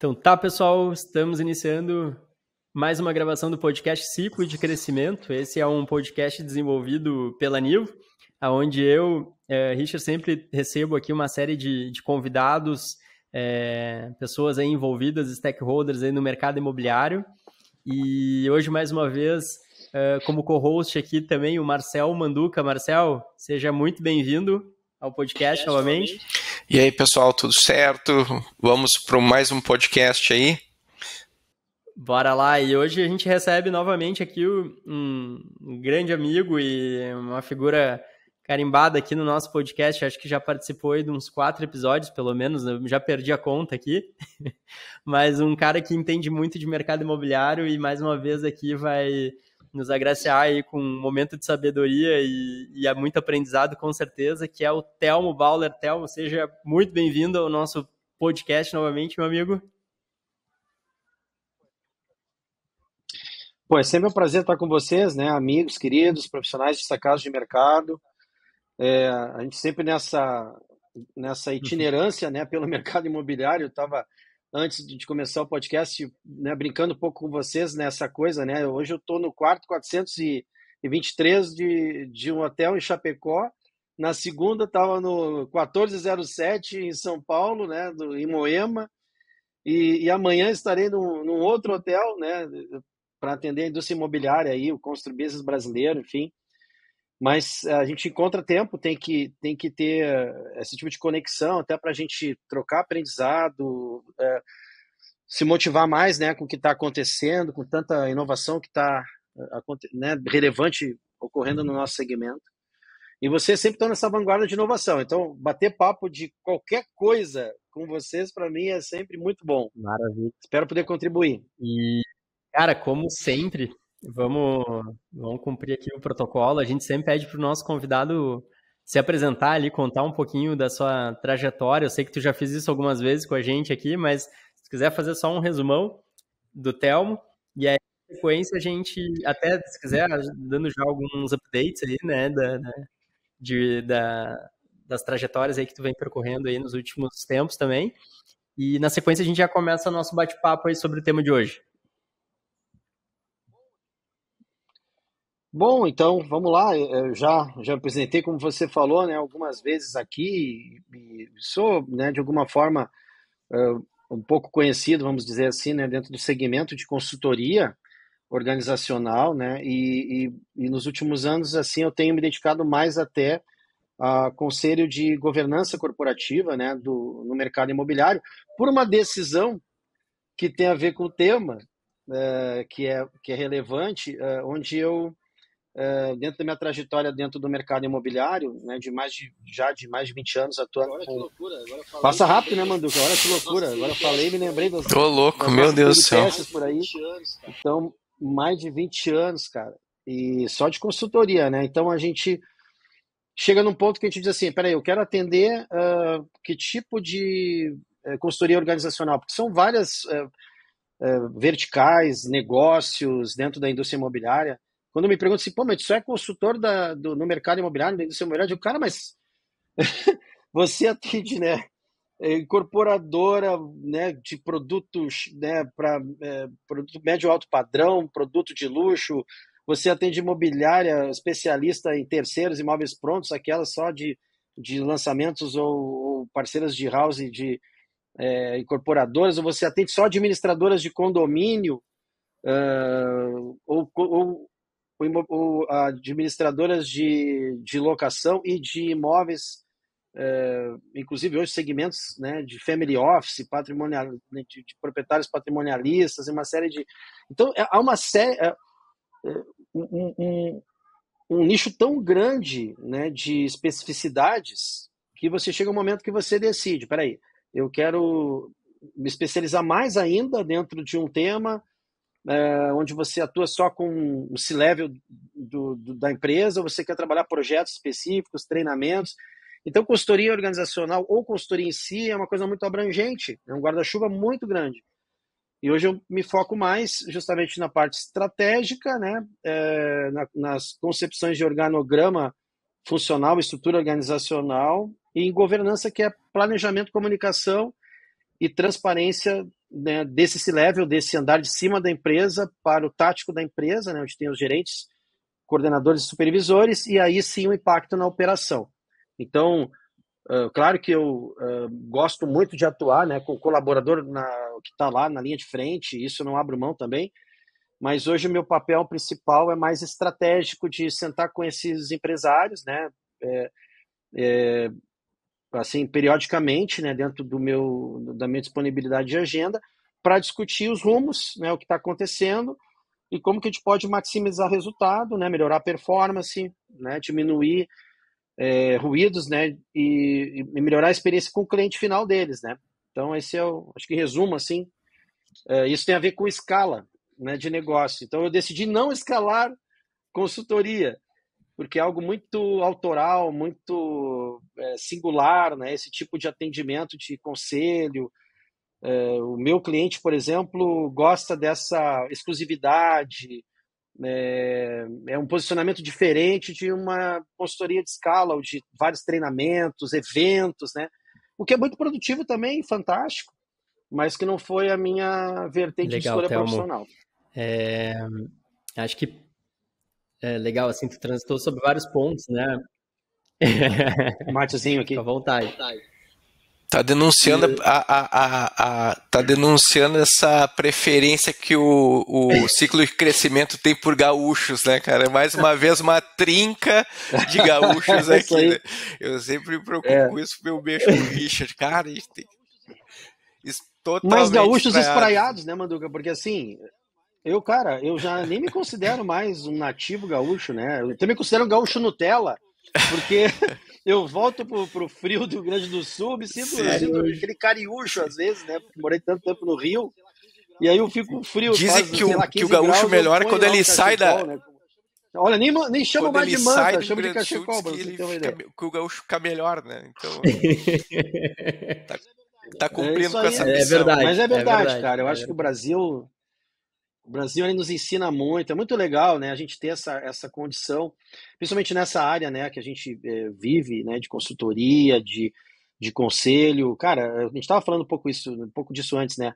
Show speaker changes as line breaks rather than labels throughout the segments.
Então tá, pessoal, estamos iniciando mais uma gravação do podcast Ciclo de Crescimento. Esse é um podcast desenvolvido pela Nivo, onde eu, Richard, sempre recebo aqui uma série de convidados, pessoas aí envolvidas, stakeholders aí no mercado imobiliário. E hoje, mais uma vez, como co-host aqui também, o Marcel Manduca. Marcel, seja muito bem-vindo ao podcast novamente.
E aí, pessoal, tudo certo? Vamos para mais um podcast aí?
Bora lá! E hoje a gente recebe novamente aqui um grande amigo e uma figura carimbada aqui no nosso podcast. Acho que já participou aí de uns 4 episódios, pelo menos. Eu já perdi a conta aqui. Mas um cara que entende muito de mercado imobiliário e mais uma vez aqui vai nos agraciar aí com um momento de sabedoria e há muito aprendizado, com certeza, que é o Telmo Bauler. Telmo, seja muito bem-vindo ao nosso podcast novamente, meu amigo.
Pô, é sempre um prazer estar com vocês, né, amigos, queridos, profissionais destacados de mercado. A gente sempre nessa itinerância, né, pelo mercado imobiliário. Eu estava, antes de começar o podcast, né, brincando um pouco com vocês nessa coisa, né? Hoje eu estou no quarto 423 de um hotel em Chapecó. Na segunda estava no 1407 em São Paulo, né, em Moema. E amanhã estarei num outro hotel, né, para atender a indústria imobiliária aí, o Constru Business brasileiro, enfim. Mas a gente encontra tempo, tem que ter esse tipo de conexão, até para a gente trocar aprendizado, se motivar mais, né, com o que está acontecendo, com tanta inovação que está, né, relevante ocorrendo no nosso segmento. E vocês sempre estão nessa vanguarda de inovação. Então, bater papo de qualquer coisa com vocês, para mim, é sempre muito bom.
Maravilha.
Espero poder contribuir.
E, cara, como sempre, vamos cumprir aqui o protocolo. A gente sempre pede para o nosso convidado se apresentar ali, contar um pouquinho da sua trajetória. Eu sei que tu já fez isso algumas vezes com a gente aqui, mas se quiser fazer só um resumão do Telmo, e aí, na sequência, a gente, até se quiser, dando já alguns updates aí, né, das trajetórias aí que tu vem percorrendo aí nos últimos tempos também. E na sequência a gente já começa o nosso bate-papo aí sobre o tema de hoje.
Bom, então vamos lá. Eu já apresentei, como você falou, né, algumas vezes aqui, e sou, né, de alguma forma um pouco conhecido, vamos dizer assim, né, dentro do segmento de consultoria organizacional, né, e nos últimos anos, assim, eu tenho me dedicado mais até a conselho de governança corporativa, né, no mercado imobiliário, por uma decisão que tem a ver com o tema, que é relevante, onde eu, dentro da minha trajetória dentro do mercado imobiliário, né, de mais de 20 anos atuando. Olha que loucura, agora falei, passa rápido, né, Manduca? Olha que loucura. Nossa, agora falei, me lembrei das.
Tô louco, meu Deus do céu.
Por aí. Então, mais de 20 anos, cara. E só de consultoria, né? Então a gente chega num ponto que a gente diz assim, peraí, eu quero atender que tipo de consultoria organizacional? Porque são várias verticais, negócios dentro da indústria imobiliária. Quando me perguntam assim, pô, mas tu é consultor no mercado imobiliário, da indústria imobiliária, eu digo, cara, mas você atende, né, incorporadora, né, de produtos, né, para produto médio alto padrão, produto de luxo, você atende imobiliária especialista em terceiros, imóveis prontos, aquelas só de lançamentos ou parceiras de house de incorporadoras, ou você atende só administradoras de condomínio, ou administradoras de locação e de imóveis, inclusive hoje segmentos, né, de family office, patrimonial, de proprietários patrimonialistas, uma série de... Então, há uma série... um nicho tão grande, né, de especificidades que você chega um momento que você decide, peraí, eu quero me especializar mais ainda dentro de um tema onde você atua só com o C-level da empresa, ou você quer trabalhar projetos específicos, treinamentos. Então, consultoria organizacional ou consultoria em si é uma coisa muito abrangente, é um guarda-chuva muito grande. E hoje eu me foco mais justamente na parte estratégica, né, nas concepções de organograma funcional, estrutura organizacional, e em governança, que é planejamento, comunicação e transparência né, desse C-level, desse andar de cima da empresa para o tático da empresa, né, onde tem os gerentes, coordenadores e supervisores, e aí sim o impacto na operação. Então, claro que eu gosto muito de atuar, né, com o colaborador que está lá na linha de frente, isso eu não abro mão também, mas hoje o meu papel principal é mais estratégico, de sentar com esses empresários, né, assim, periodicamente, né, dentro da minha disponibilidade de agenda, para discutir os rumos, né, o que está acontecendo e como que a gente pode maximizar resultado, né, melhorar a performance, né, diminuir ruídos, né, e melhorar a experiência com o cliente final deles, né. Então, esse acho que em resumo, assim, isso tem a ver com escala, né, de negócio. Então, eu decidi não escalar consultoria, porque é algo muito autoral, muito singular, né, esse tipo de atendimento de conselho. O meu cliente, por exemplo, gosta dessa exclusividade, é um posicionamento diferente de uma consultoria de escala, ou de vários treinamentos, eventos, né? O que é muito produtivo também, fantástico, mas que não foi a minha vertente de
Legal,
escolha
Thelmo.
profissional.
Acho que é legal, assim, tu transitou sobre vários pontos, né?
Matezinho aqui.
Fica à vontade.
Tá denunciando tá denunciando essa preferência que o ciclo de crescimento tem por gaúchos, né, cara? Mais uma vez uma trinca de gaúchos aqui, né? Eu sempre me preocupo com isso, porque eu mexo com o Richard, cara, a gente tem totalmente
mas gaúchos espraiados, né, Manduca? Porque assim, eu já nem me considero mais um nativo gaúcho, né? Eu também considero um gaúcho Nutella, porque eu volto pro frio do Rio Grande do Sul, me sinto aquele cariúcho às vezes, né? Porque morei tanto tempo no Rio, e aí eu fico frio.
Dizem que o gaúcho melhora quando ele sai da...
Né? Olha, nem chama mais de manta, chama de cachecol.
Que o gaúcho fica melhor, né? Então... tá cumprindo com essa missão.
É verdade.
Mas é verdade, cara. Eu acho que o Brasil ele nos ensina muito, é muito legal, né, a gente ter essa condição, principalmente nessa área, né, que a gente vive, né, de consultoria, de conselho. Cara, a gente estava falando um pouco disso antes, né,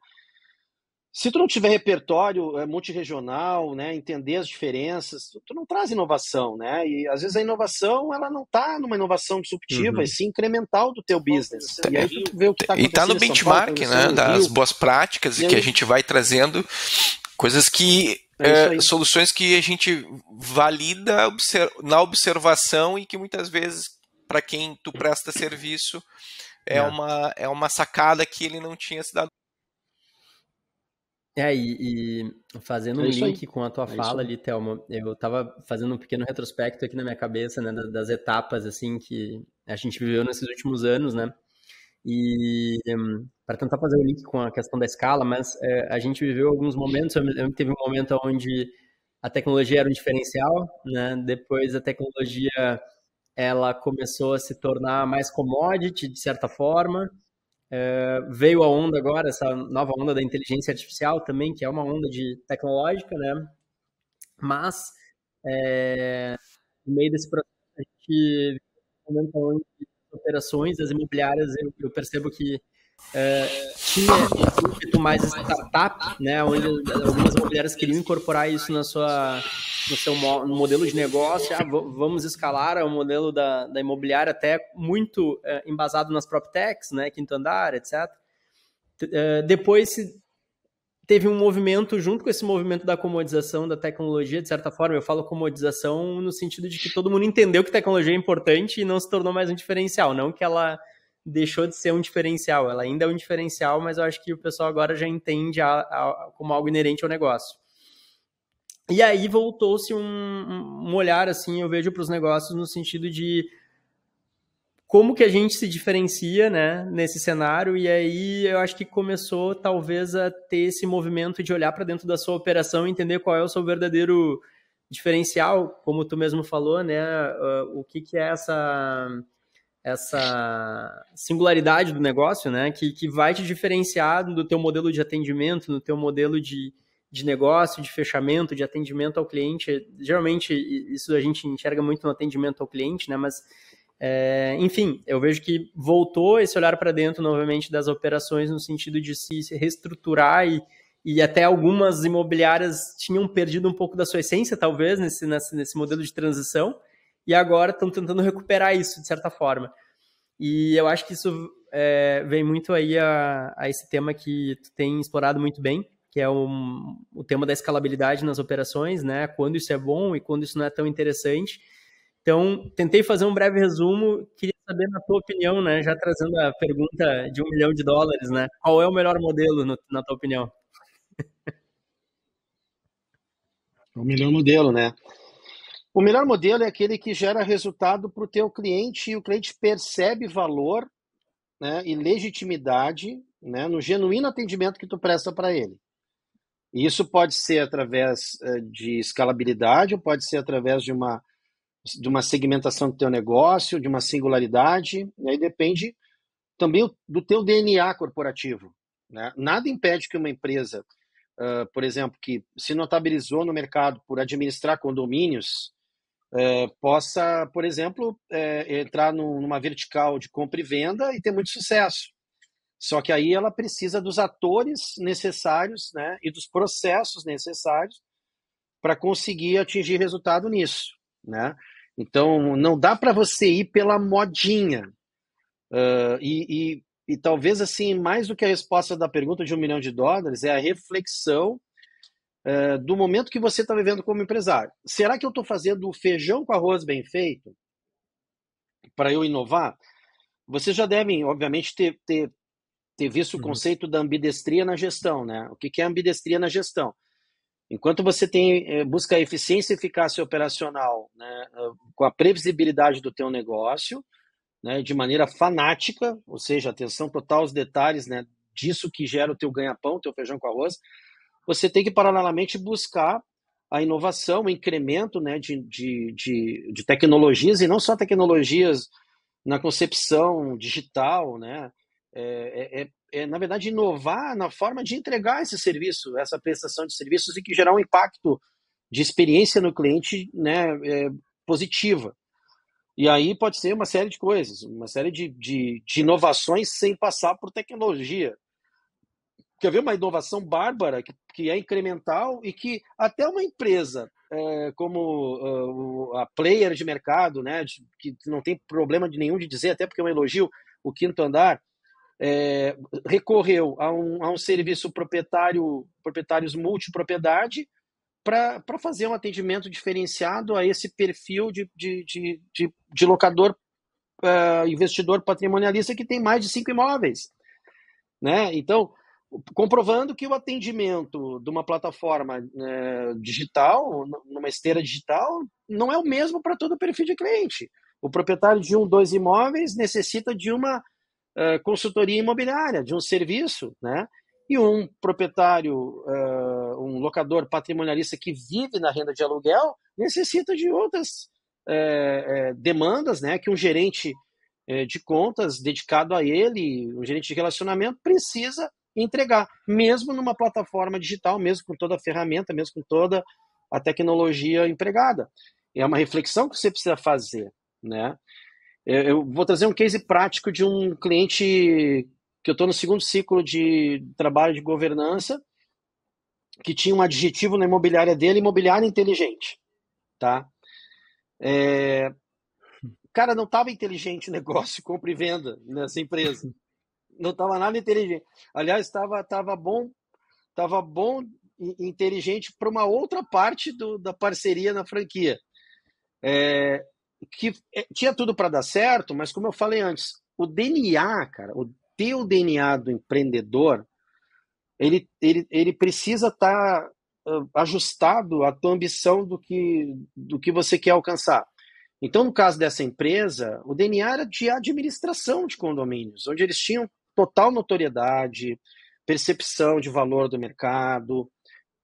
se tu não tiver repertório multirregional, né, entender as diferenças, tu não traz inovação, né, e às vezes a inovação, ela não está numa inovação disruptiva, e sim incremental do teu business. E aí tu vê o que está acontecendo.
E tá no benchmark, né, das boas práticas, e que a gente vai trazendo coisas que, soluções que a gente valida na observação e que muitas vezes, para quem tu presta serviço, é uma sacada que ele não tinha se dado.
E fazendo um link com a tua fala ali, Thelmo, eu estava fazendo um pequeno retrospecto aqui na minha cabeça, né, das etapas assim que a gente viveu nesses últimos anos, né? E para tentar fazer o link com a questão da escala, mas a gente viveu alguns momentos. Eu lembro que teve um momento onde a tecnologia era um diferencial, né? Depois a tecnologia ela começou a se tornar mais commodity, de certa forma. Veio a onda agora, essa nova onda da inteligência artificial também, que é uma onda tecnológica, né? Mas no meio desse processo a gente um momento onde operações das imobiliárias, eu percebo que tinha um ímpeto mais startup, né, onde algumas imobiliárias queriam incorporar isso no seu modelo de negócio. Vamos escalar o modelo da imobiliária, até muito embasado nas PropTechs, né, quinto andar, etc. Depois teve um movimento, junto com esse movimento da comodização da tecnologia, de certa forma. Eu falo comodização no sentido de que todo mundo entendeu que tecnologia é importante e não se tornou mais um diferencial. Não que ela deixou de ser um diferencial, ela ainda é um diferencial, mas eu acho que o pessoal agora já entende como algo inerente ao negócio. E aí voltou-se um olhar, assim, eu vejo para os negócios no sentido de como que a gente se diferencia, né, nesse cenário. E aí eu acho que começou talvez a ter esse movimento de olhar para dentro da sua operação e entender qual é o seu verdadeiro diferencial, como tu mesmo falou, né, o que é essa singularidade do negócio, né, que vai te diferenciar do teu modelo de atendimento, no teu modelo de negócio, de fechamento, de atendimento ao cliente. Geralmente isso a gente enxerga muito no atendimento ao cliente, né, mas Enfim, eu vejo que voltou esse olhar para dentro novamente das operações no sentido de se reestruturar e até algumas imobiliárias tinham perdido um pouco da sua essência, talvez, nesse modelo de transição, e agora estão tentando recuperar isso, de certa forma. E eu acho que isso vem muito aí a esse tema que tu tem explorado muito bem, que é o tema da escalabilidade nas operações, né? Quando isso é bom e quando isso não é tão interessante. Então, tentei fazer um breve resumo, queria saber na tua opinião, né? Já trazendo a pergunta de $1 milhão, né? Qual é o melhor modelo, na tua opinião?
O melhor modelo, né? O melhor modelo é aquele que gera resultado para o teu cliente e o cliente percebe valor, né, e legitimidade, né, no genuíno atendimento que tu presta para ele. E isso pode ser através de escalabilidade, ou pode ser através de uma segmentação do teu negócio, de uma singularidade, e aí depende também do teu DNA corporativo, né? Nada impede que uma empresa, por exemplo, que se notabilizou no mercado por administrar condomínios, possa, por exemplo, entrar numa vertical de compra e venda e ter muito sucesso. Só que aí ela precisa dos atores necessários, né, e dos processos necessários para conseguir atingir resultado nisso, né? Então, não dá para você ir pela modinha. E talvez, assim, mais do que a resposta da pergunta de $1 milhão, é a reflexão do momento que você está vivendo como empresário. Será que eu estou fazendo o feijão com arroz bem feito para eu inovar? Vocês já devem, obviamente, ter visto o conceito da ambidestria na gestão, né? O que é ambidestria na gestão? Enquanto você busca a eficiência e eficácia operacional, né, com a previsibilidade do teu negócio, né, de maneira fanática, ou seja, atenção total aos detalhes, né, disso que gera o teu ganha-pão, teu feijão com arroz, você tem que paralelamente buscar a inovação, o incremento, né, de tecnologias, e não só tecnologias na concepção digital, né, na verdade, inovar na forma de entregar esse serviço, essa prestação de serviços, e que gerar um impacto de experiência no cliente, né, positiva. E aí pode ser uma série de coisas, uma série de inovações sem passar por tecnologia. Quer ver uma inovação bárbara que é incremental e que até uma empresa como a player de mercado, né, que não tem problema nenhum de dizer, até porque é um elogio, o Quinto Andar, recorreu a um serviço proprietários multipropriedade para fazer um atendimento diferenciado a esse perfil de locador investidor patrimonialista que tem mais de 5 imóveis, né? Então, comprovando que o atendimento de uma plataforma digital, numa esteira digital, não é o mesmo para todo o perfil de cliente. O proprietário de 1, 2 imóveis necessita de uma consultoria imobiliária, de um serviço, né? E um proprietário, um locador patrimonialista que vive na renda de aluguel, necessita de outras demandas, né? Que um gerente de contas dedicado a ele, um gerente de relacionamento, precisa entregar, mesmo numa plataforma digital, mesmo com toda a ferramenta, mesmo com toda a tecnologia empregada. É uma reflexão que você precisa fazer, né? Eu vou trazer um case prático de um cliente que eu estou no segundo ciclo de trabalho de governança, que tinha um adjetivo na imobiliária dele, imobiliária inteligente, tá? Cara, não estava inteligente o negócio, compra e venda nessa empresa. Não estava nada inteligente. Aliás, estava bom e inteligente para uma outra parte da parceria na franquia. Que tinha tudo para dar certo, mas como eu falei antes, o DNA, cara, o teu DNA do empreendedor, ele precisa estar ajustado à tua ambição do que você quer alcançar. Então, no caso dessa empresa, o DNA era de administração de condomínios, onde eles tinham total notoriedade, percepção de valor do mercado,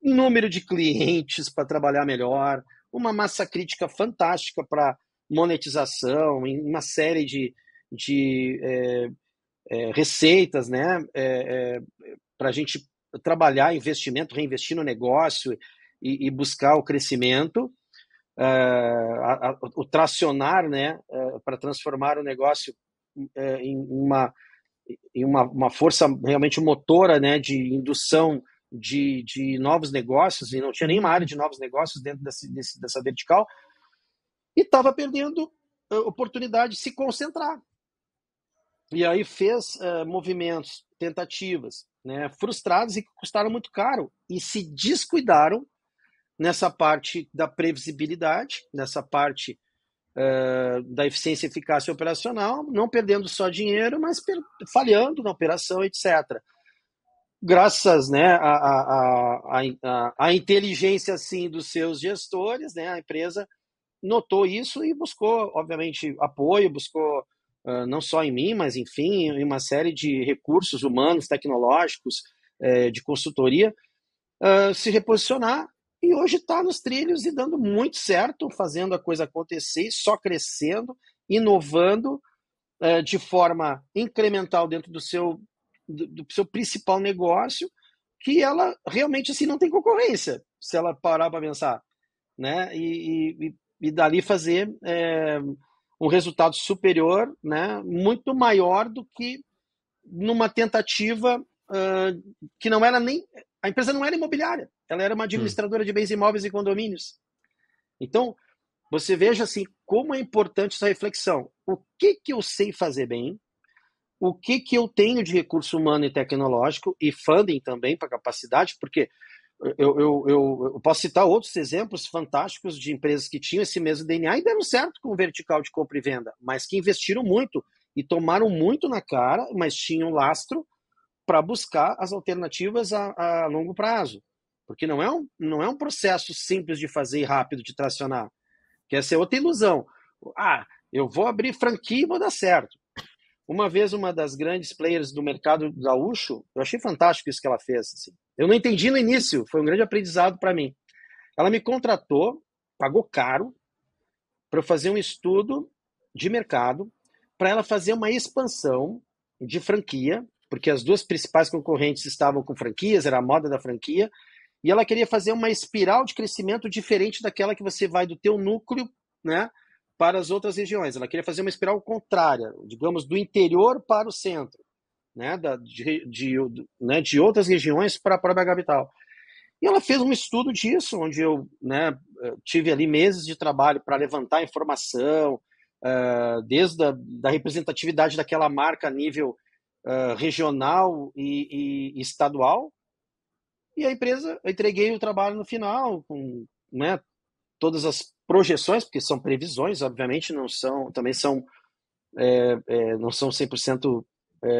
número de clientes para trabalhar melhor, uma massa crítica fantástica para monetização, uma série de receitas, né, para a gente trabalhar investimento, reinvestir no negócio e buscar o crescimento. o tracionar, né, para transformar o negócio em uma força realmente motora, né, de indução de novos negócios, e não tinha nenhuma área de novos negócios dentro dessa vertical, e estava perdendo a oportunidade de se concentrar. E aí fez movimentos, tentativas, né, frustrados e que custaram muito caro, e se descuidaram nessa parte da previsibilidade, nessa parte da eficiência e eficácia operacional, não perdendo só dinheiro, mas falhando na operação, etc. Graças, né, à inteligência assim, dos seus gestores, né, a empresa notou isso e buscou, obviamente, apoio, buscou não só em mim, mas, enfim, em uma série de recursos humanos, tecnológicos, de consultoria, se reposicionar, e hoje está nos trilhos e dando muito certo, fazendo a coisa acontecer, só crescendo, inovando de forma incremental dentro do seu principal negócio, que ela realmente assim, não tem concorrência, se ela parar para pensar, né? E dali fazer um resultado superior, né? Muito maior do que numa tentativa que não era nem... A empresa não era imobiliária, ela era uma administradora de bens imóveis e condomínios. Então, você veja assim, como é importante essa reflexão. O que eu sei fazer bem? O que eu tenho de recurso humano e tecnológico, e funding também para capacidade, porque eu posso citar outros exemplos fantásticos de empresas que tinham esse mesmo DNA e deram certo com o vertical de compra e venda, mas que investiram muito e tomaram muito na cara, mas tinham lastro para buscar as alternativas a longo prazo. Porque não é um processo simples de fazer e rápido de tracionar. Que essa é outra ilusão. Eu vou abrir franquia e vou dar certo. Uma vez, uma das grandes players do mercado gaúcho, eu achei fantástico isso que ela fez. Assim. Eu não entendi no início, foi um grande aprendizado para mim. Ela me contratou, pagou caro, para eu fazer um estudo de mercado, para ela fazer uma expansão de franquia, porque as duas principais concorrentes estavam com franquias, era a moda da franquia, e ela queria fazer uma espiral de crescimento diferente daquela que você vai do teu núcleo, né, para as outras regiões. Ela queria fazer uma espiral contrária, digamos, do interior para o centro, né, de outras regiões para a própria capital. E ela fez um estudo disso, onde eu, né, tive ali meses de trabalho para levantar informação, desde da representatividade daquela marca a nível regional e estadual. E a empresa, eu entreguei o trabalho no final, com, né, todas as projeções, porque são previsões, obviamente, não são 100%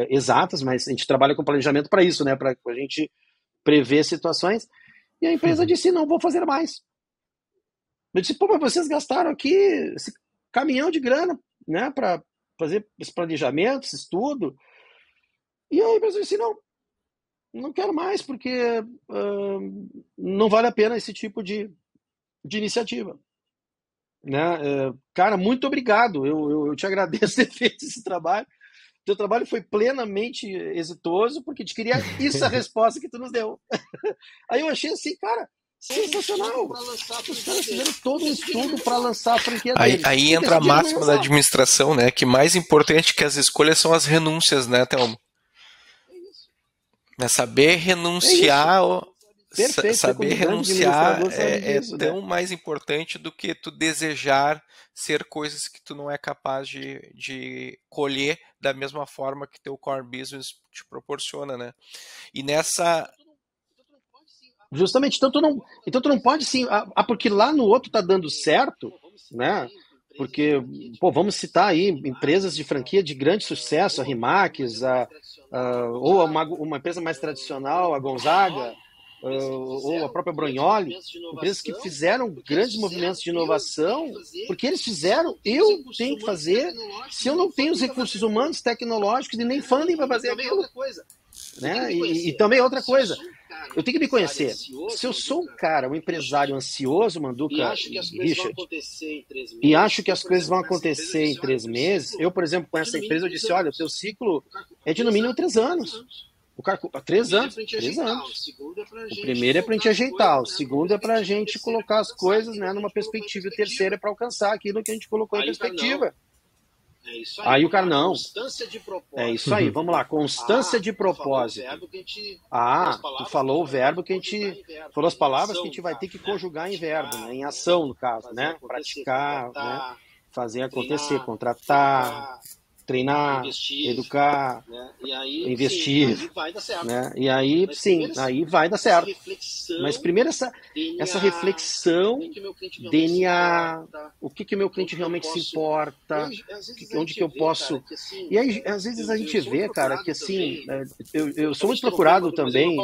exatas, mas a gente trabalha com planejamento para isso, né, para a gente prever situações. E a empresa disse, não vou fazer mais. Eu disse, mas vocês gastaram aqui esse caminhão de grana, né, para fazer esse planejamento, esse estudo. E a empresa disse, não quero mais, porque não vale a pena esse tipo de iniciativa. Né? Cara, muito obrigado. Eu te agradeço ter feito esse trabalho. Teu trabalho foi plenamente exitoso, porque te queria isso a resposta que tu nos deu. Aí eu achei assim, cara, sensacional. Os caras fizeram todo um estudo para lançar a franquia deles.
Aí entra a máxima da administração, né? Que mais importante que as escolhas são as renúncias, né, Thelmo? É saber renunciar.
Perfeito,
saber renunciar é
disso,
tão
né?
mais importante do que tu desejar ser coisas que tu não é capaz de colher da mesma forma que teu core business te proporciona, né? E nessa...
Justamente, então tu não pode sim, porque lá no outro tá dando certo, né? Porque, vamos citar aí empresas de franquia de grande sucesso, a Rimax, ou uma empresa mais tradicional, a Gonzaga, ou a própria Brunholi, empresas que fizeram grandes movimentos de inovação, porque eles fizeram, eu tenho que fazer, se eu não tenho os recursos humanos, tecnológicos e nem funding para fazer aquilo. Né? E também outra coisa, eu tenho que me conhecer. Se eu sou um empresário ansioso, Manduca e Richard, e acho que as coisas vão acontecer em 3 meses, eu, por exemplo, com essa empresa, eu disse, olha, o teu ciclo é de no mínimo 3 anos. O cara, 3 anos, 3 anos. O primeiro é para a gente ajeitar, o segundo é para a gente colocar as coisas, né, numa perspectiva, e o terceiro é para alcançar aquilo que a gente colocou em perspectiva. Aí o cara, não. É isso aí, vamos lá, constância de propósito. Tu falou o verbo que a gente... Falou as palavras que a gente vai ter que conjugar em verbo, né, em ação, no caso, né? Praticar, né? Fazer acontecer, contratar, treinar, educar, investir,
aí vai dar certo.
né? E aí, sim, aí vai dar certo. Mas primeiro essa reflexão, DNA, o que o meu cliente realmente se importa, onde que eu posso... E aí, às vezes a gente vê, cara, que assim, eu sou muito procurado também,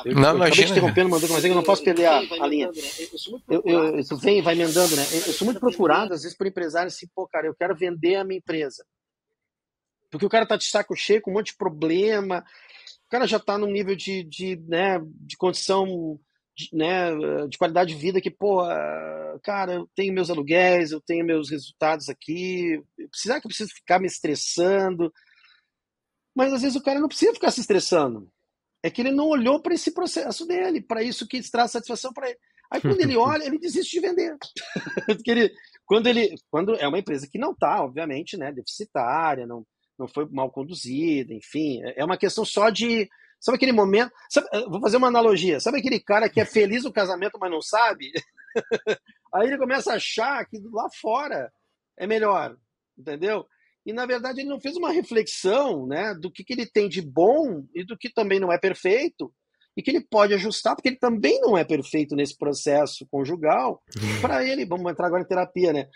eu acabei te interrompendo, Manduca, mas eu não posso perder a linha. Tu vem, vai emendando, né? Eu sou muito procurado, às vezes, por empresários assim, pô, cara, eu quero vender a minha empresa. Porque o cara tá de saco cheio, com um monte de problema, o cara já tá num nível né, de condição, né, de qualidade de vida que, pô, cara, eu tenho meus aluguéis, eu tenho meus resultados aqui, será que eu preciso ficar me estressando? Mas às vezes o cara não precisa ficar se estressando. É que ele não olhou para esse processo dele, para isso que traz satisfação para ele. Aí quando ele olha, ele desiste de vender. Quando é uma empresa que não tá, obviamente, né, deficitária, não foi mal conduzida, enfim, é uma questão só de... Sabe aquele momento... vou fazer uma analogia. Sabe aquele cara que é feliz no casamento, mas não sabe? Aí ele começa a achar que lá fora é melhor, entendeu? E, na verdade, ele não fez uma reflexão, né, do que ele tem de bom e do que também não é perfeito e que ele pode ajustar, porque ele também não é perfeito nesse processo conjugal, para ele... Vamos entrar agora em terapia, né?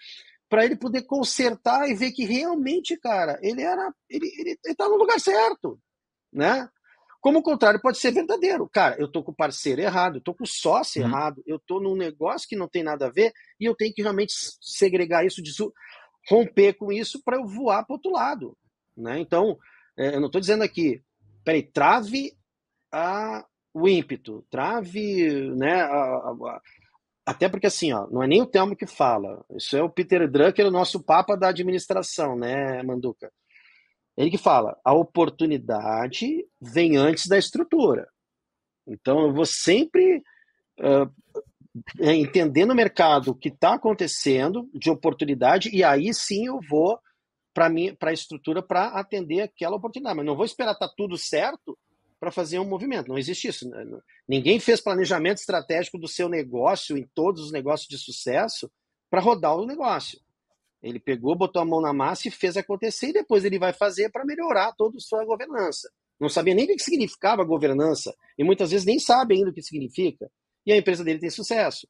Para ele poder consertar e ver que realmente, cara, ele tá no lugar certo, né? Como o contrário pode ser verdadeiro. Cara, eu tô com o parceiro errado, eu tô com o sócio errado, eu tô num negócio que não tem nada a ver e eu tenho que realmente segregar isso, romper com isso para eu voar para outro lado, né? Então, eu não estou dizendo aqui, peraí, trave o ímpeto, trave, né, até porque assim, ó, não é nem o Telmo que fala, isso é o Peter Drucker, o nosso papa da administração, né, Manduca? Ele que fala, a oportunidade vem antes da estrutura. Então eu vou sempre entender no mercado o que está acontecendo de oportunidade e aí sim eu vou para a estrutura para atender aquela oportunidade. Mas não vou esperar estar tudo certo para fazer um movimento. Não existe isso. Ninguém fez planejamento estratégico do seu negócio, em todos os negócios de sucesso, para rodar o negócio. Ele pegou, botou a mão na massa e fez acontecer, e depois ele vai fazer para melhorar toda a sua governança. Não sabia nem o que significava governança, e muitas vezes nem sabe ainda o que significa. E a empresa dele tem sucesso.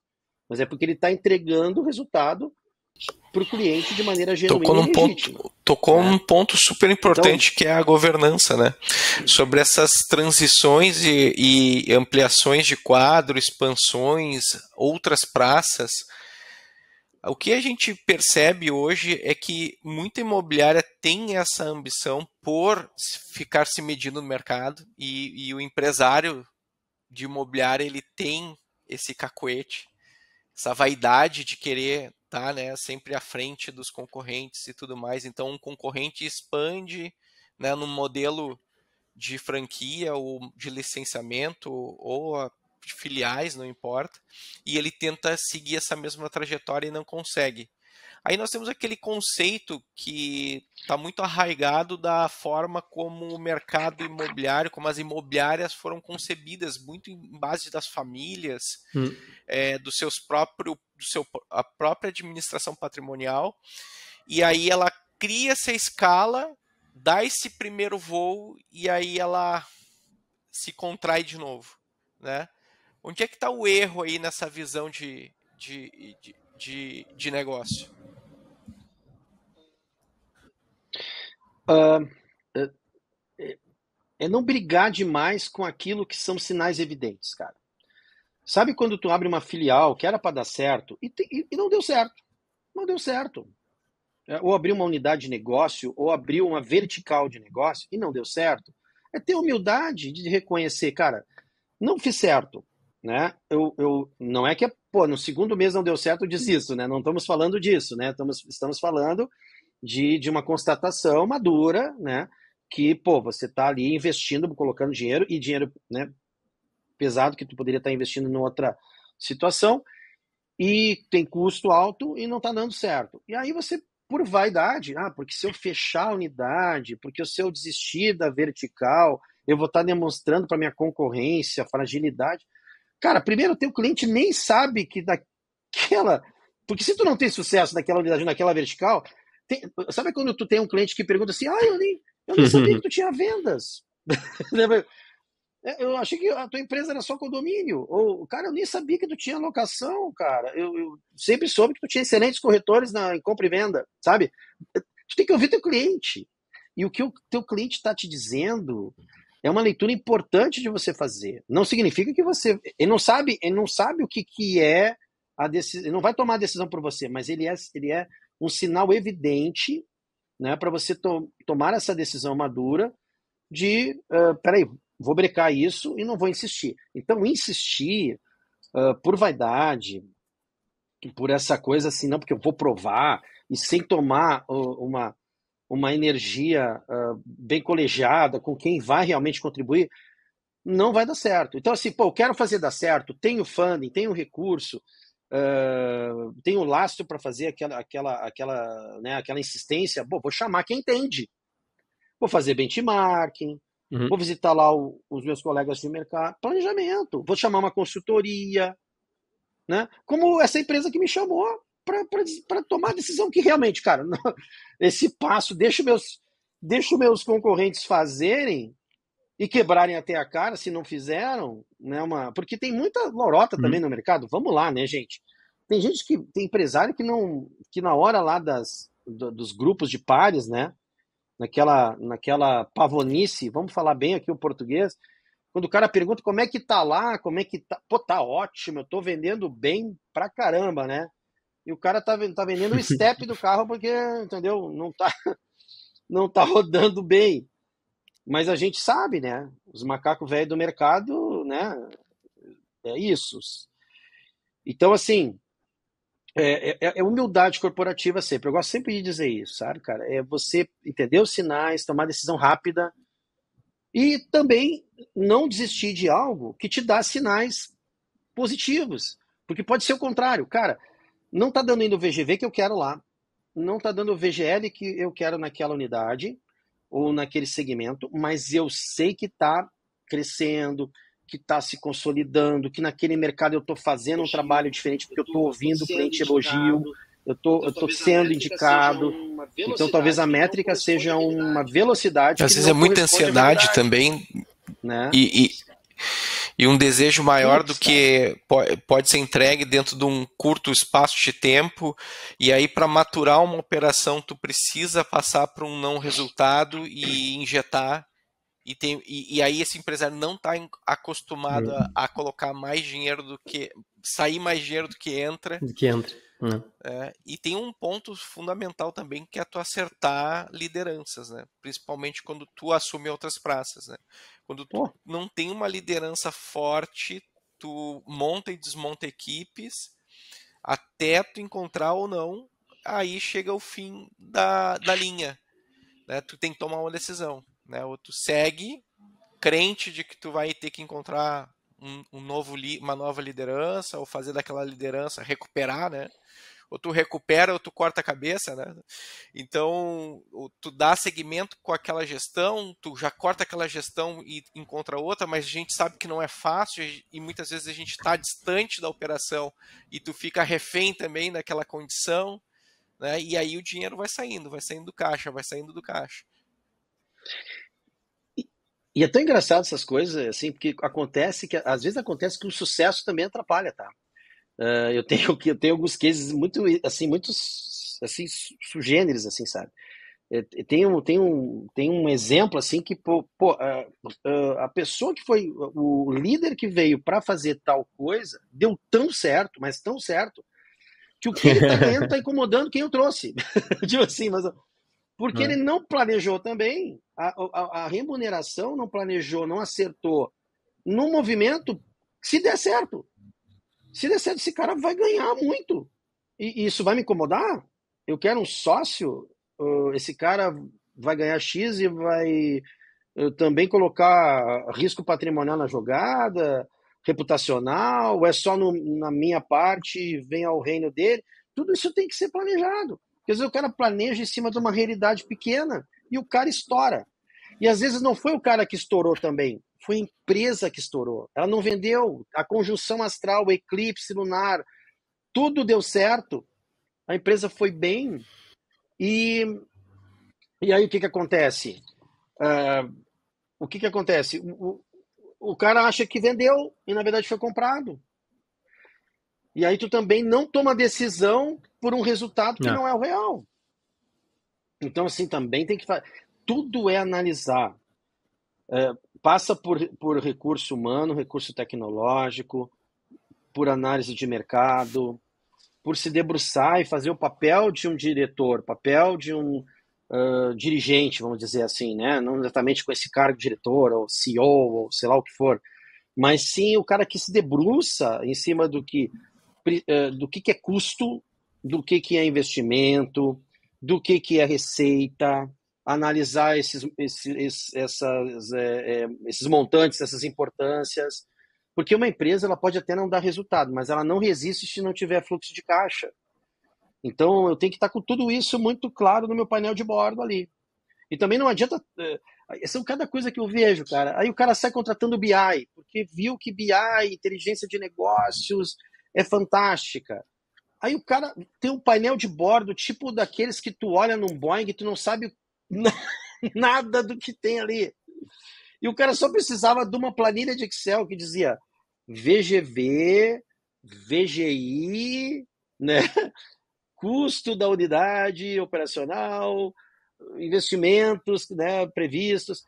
Mas é porque ele está entregando o resultado para o cliente de maneira genuína e legítima.
Tocou um ponto super importante, então, que é a governança, né? Sobre essas transições e ampliações de quadro, expansões, outras praças. O que a gente percebe hoje é que muita imobiliária tem essa ambição por ficar se medindo no mercado e o empresário de imobiliária ele tem esse cacuete, essa vaidade de querer estar, né, sempre à frente dos concorrentes e tudo mais. Então, um concorrente expande, né, num modelo de franquia ou de licenciamento ou de filiais, não importa, e ele tenta seguir essa mesma trajetória e não consegue. Aí nós temos aquele conceito que está muito arraigado da forma como o mercado imobiliário, como as imobiliárias foram concebidas, muito em base das famílias, a própria administração patrimonial, e aí ela cria essa escala, dá esse primeiro voo, e aí ela se contrai de novo, né? Onde é que está o erro aí nessa visão de negócio?
É não brigar demais com aquilo que são sinais evidentes, cara. Sabe quando tu abre uma filial que era para dar certo e não deu certo? Não deu certo. Ou abriu uma unidade de negócio, ou abriu uma vertical de negócio e não deu certo. É ter humildade de reconhecer, cara, não fiz certo, né? Não é que no segundo mês não deu certo, eu desisto, né? Não estamos falando disso, né? Estamos falando de uma constatação madura, né? que, pô, você está ali investindo, colocando dinheiro, e dinheiro, né, pesado que tu poderia estar investindo em outra situação, e tem custo alto e não está dando certo. E aí você, por vaidade, porque se eu fechar a unidade, porque se eu desistir da vertical, eu vou estar demonstrando para minha concorrência fragilidade. Cara, primeiro, o teu cliente nem sabe que daquela... Porque se tu não tem sucesso naquela unidade, naquela vertical, sabe quando tu tem um cliente que pergunta assim, eu nem sabia que tu tinha vendas. Eu achei que a tua empresa era só condomínio. Ou, cara, eu nem sabia que tu tinha locação, cara. Eu sempre soube que tu tinha excelentes corretores em compra e venda, sabe? Tu tem que ouvir teu cliente. E o que o teu cliente está te dizendo é uma leitura importante de você fazer. Não significa que você... Ele não sabe o que é a decisão. Ele não vai tomar a decisão por você, mas ele é um sinal evidente, né, para você tomar essa decisão madura de, peraí, vou brecar isso e não vou insistir. Então, insistir por vaidade, por essa coisa assim, não, porque eu vou provar, e sem tomar uma energia bem colegiada com quem vai realmente contribuir, não vai dar certo. Então, assim, eu quero fazer dar certo, tenho funding, tenho recurso, tenho lastro para fazer aquela insistência, vou chamar quem entende. Vou fazer benchmarking, vou visitar lá os meus colegas de mercado, planejamento, vou chamar uma consultoria, né? Como essa empresa que me chamou para tomar a decisão que realmente, cara, esse passo, deixa meus concorrentes fazerem e quebrarem até a cara se não fizeram, né? Porque tem muita lorota também no mercado. Vamos lá, né, gente? Tem empresário que na hora lá dos grupos de pares, né? Naquela pavonice, vamos falar bem aqui o português, quando o cara pergunta como é que tá lá, como é que tá, tá ótimo, eu tô vendendo bem pra caramba, né? E o cara tá vendendo o step do carro porque, entendeu, não tá rodando bem. Mas a gente sabe, né? Os macacos velhos do mercado, né? É isso. Então, assim, é humildade corporativa sempre. Eu gosto sempre de dizer isso, sabe, cara? É você entender os sinais, tomar decisão rápida e também não desistir de algo que te dá sinais positivos. Porque pode ser o contrário. Cara, não tá dando ainda o VGV que eu quero lá. Não tá dando o VGL que eu quero naquela unidade ou naquele segmento, mas eu sei que está crescendo, que está se consolidando, que naquele mercado eu estou fazendo um trabalho diferente, porque eu estou ouvindo o cliente elogio, eu tô sendo indicado. Então talvez a métrica seja uma velocidade.
Às vezes é muita ansiedade também, né? E um desejo maior do que pode ser entregue dentro de um curto espaço de tempo, e aí para maturar uma operação tu precisa passar por um não resultado e injetar, e aí esse empresário não está acostumado a colocar mais dinheiro sair mais dinheiro do que entra. E tem um ponto fundamental também, que é tu acertar lideranças, né? Principalmente quando tu assume outras praças, né? Quando tu não tem uma liderança forte, tu monta e desmonta equipes até tu encontrar ou não, aí chega o fim da linha, né? Tu tem que tomar uma decisão, né? Ou tu segue crente de que tu vai ter que encontrar uma nova liderança, ou fazer daquela liderança recuperar, né? Ou tu recupera ou tu corta a cabeça, né? Então, tu dá seguimento com aquela gestão, tu já corta aquela gestão e encontra outra, mas a gente sabe que não é fácil e muitas vezes a gente está distante da operação e tu fica refém também daquela condição, né? E aí o dinheiro vai saindo do caixa, vai saindo do caixa.
E é tão engraçado essas coisas, assim, porque às vezes acontece que o sucesso também atrapalha, tá? Eu tenho alguns cases muito assim, sugêneres, assim, sabe? Tem um exemplo, assim, que a pessoa que foi o líder que veio para fazer tal coisa deu tão certo, mas tão certo, que o que ele tá ganhando tá incomodando quem eu trouxe. Tipo assim, mas porque ele não planejou também, a remuneração não planejou, não acertou no movimento. Se der certo, esse cara vai ganhar muito. E isso vai me incomodar? Eu quero um sócio, esse cara vai ganhar X e vai também colocar risco patrimonial na jogada, reputacional, ou é só na minha parte, vem ao reino dele. Tudo isso tem que ser planejado. Quer dizer, o cara planeja em cima de uma realidade pequena e o cara estoura. E às vezes não foi o cara que estourou também, foi a empresa que estourou. Ela não vendeu, a conjunção astral, o eclipse lunar, tudo deu certo, a empresa foi bem, e aí o que acontece? O que acontece? O cara acha que vendeu e na verdade foi comprado. E aí tu também não toma decisão por um resultado que não é o real. Então, assim, também tem que fazer. Tudo é analisar. Passa por recurso humano, recurso tecnológico, por análise de mercado, por se debruçar e fazer o papel de um diretor, papel de um dirigente, vamos dizer assim, né? Não exatamente com esse cargo de diretor, ou CEO, ou sei lá o que for, mas sim o cara que se debruça em cima do que é custo, do que é investimento, do que é receita, analisar esses montantes, essas importâncias, porque uma empresa ela pode até não dar resultado, mas ela não resiste se não tiver fluxo de caixa. Então eu tenho que estar com tudo isso muito claro no meu painel de bordo ali. E também não adianta, são cada coisa que eu vejo, cara. Aí o cara sai contratando BI, porque viu que BI, inteligência de negócios, é fantástica. Aí o cara tem um painel de bordo, tipo daqueles que tu olha num Boeing e tu não sabe nada do que tem ali. E o cara só precisava de uma planilha de Excel que dizia VGV, VGI, né? Custo da unidade operacional, investimentos, né, previstos,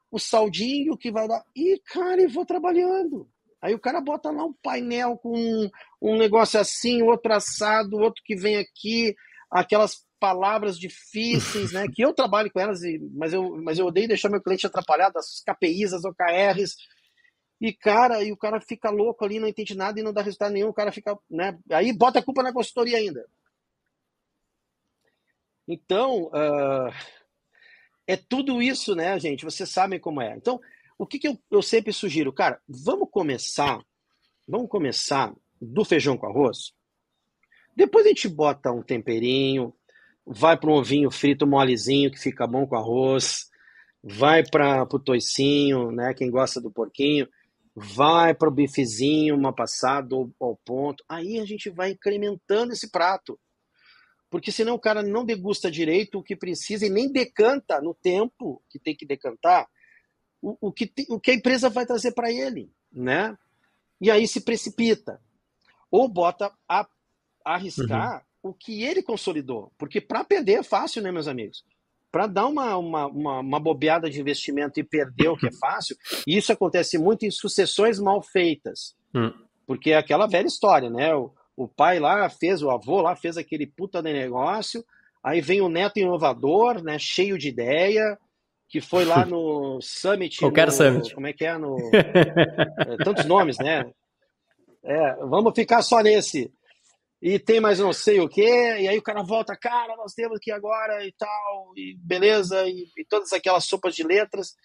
o saldinho que vai dar. E, cara, eu vou trabalhando. Aí o cara bota lá um painel com um negócio assim, outro assado, outro que vem aqui, aquelas palavras difíceis, né? Que eu trabalho com elas, mas eu odeio deixar meu cliente atrapalhado, as KPIs, as OKRs. E, cara, o cara fica louco ali, não entende nada e não dá resultado nenhum, o cara fica, né? Aí bota a culpa na consultoria ainda. Então, é tudo isso, né, gente? Vocês sabem como é. Então, o que eu sempre sugiro? Cara, vamos começar do feijão com arroz. Depois a gente bota um temperinho, vai para um ovinho frito molezinho que fica bom com arroz, vai para o toicinho, né? Quem gosta do porquinho, vai para o bifezinho, uma passada ao ponto. Aí a gente vai incrementando esse prato. Porque senão o cara não degusta direito o que precisa e nem decanta no tempo que tem que decantar o que a empresa vai trazer para ele, né? E aí se precipita. Ou bota a arriscar o que ele consolidou. Porque para perder é fácil, né, meus amigos? Para dar uma bobeada de investimento e perder o que é fácil, e isso acontece muito em sucessões mal feitas. Porque é aquela velha história, né? O pai lá fez, o avô lá fez aquele puta de negócio, aí vem o neto inovador, né, cheio de ideia, que foi lá no Summit.
Summit.
Como é que é? Tantos nomes, né? Vamos ficar só nesse. E tem mais não sei o quê, e aí o cara volta, cara, nós temos que ir agora e tal, e beleza, e todas aquelas sopas de letras.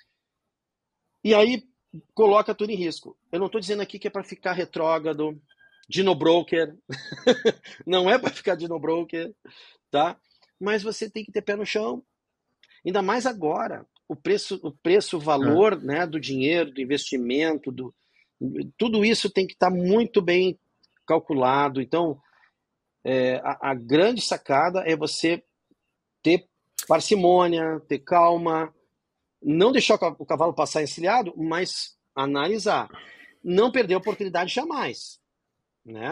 E aí coloca tudo em risco. Eu não estou dizendo aqui que é para ficar retrógrado, dinobroker, não é para ficar dinobroker, tá? Mas você tem que ter pé no chão, ainda mais agora, o preço, o valor, né, do dinheiro, do investimento, tudo isso tem que estar muito bem calculado. Então, a grande sacada é você ter parcimônia, ter calma, não deixar o cavalo passar encilhado, mas analisar, não perder a oportunidade jamais. Né?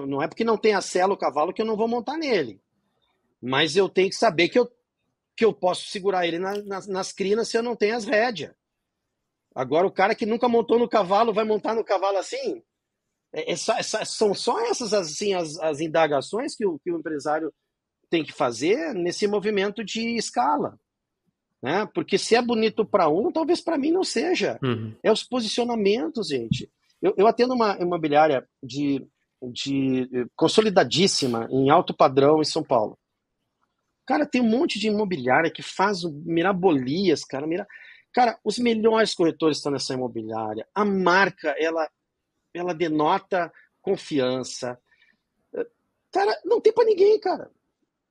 Não é porque não tem a sela o cavalo que eu não vou montar nele, mas eu tenho que saber que eu posso segurar ele nas crinas se eu não tenho as rédeas. Agora o cara que nunca montou no cavalo vai montar no cavalo assim? São só essas assim, as indagações que o empresário tem que fazer nesse movimento de escala, né? Porque se é bonito para um, talvez para mim não seja. É os posicionamentos, gente. Eu atendo uma imobiliária de consolidadíssima em alto padrão em São Paulo. Cara, tem um monte de imobiliária que faz mirabolias, cara. Cara, os melhores corretores estão nessa imobiliária. A marca, ela denota confiança. Cara, não tem para ninguém, cara.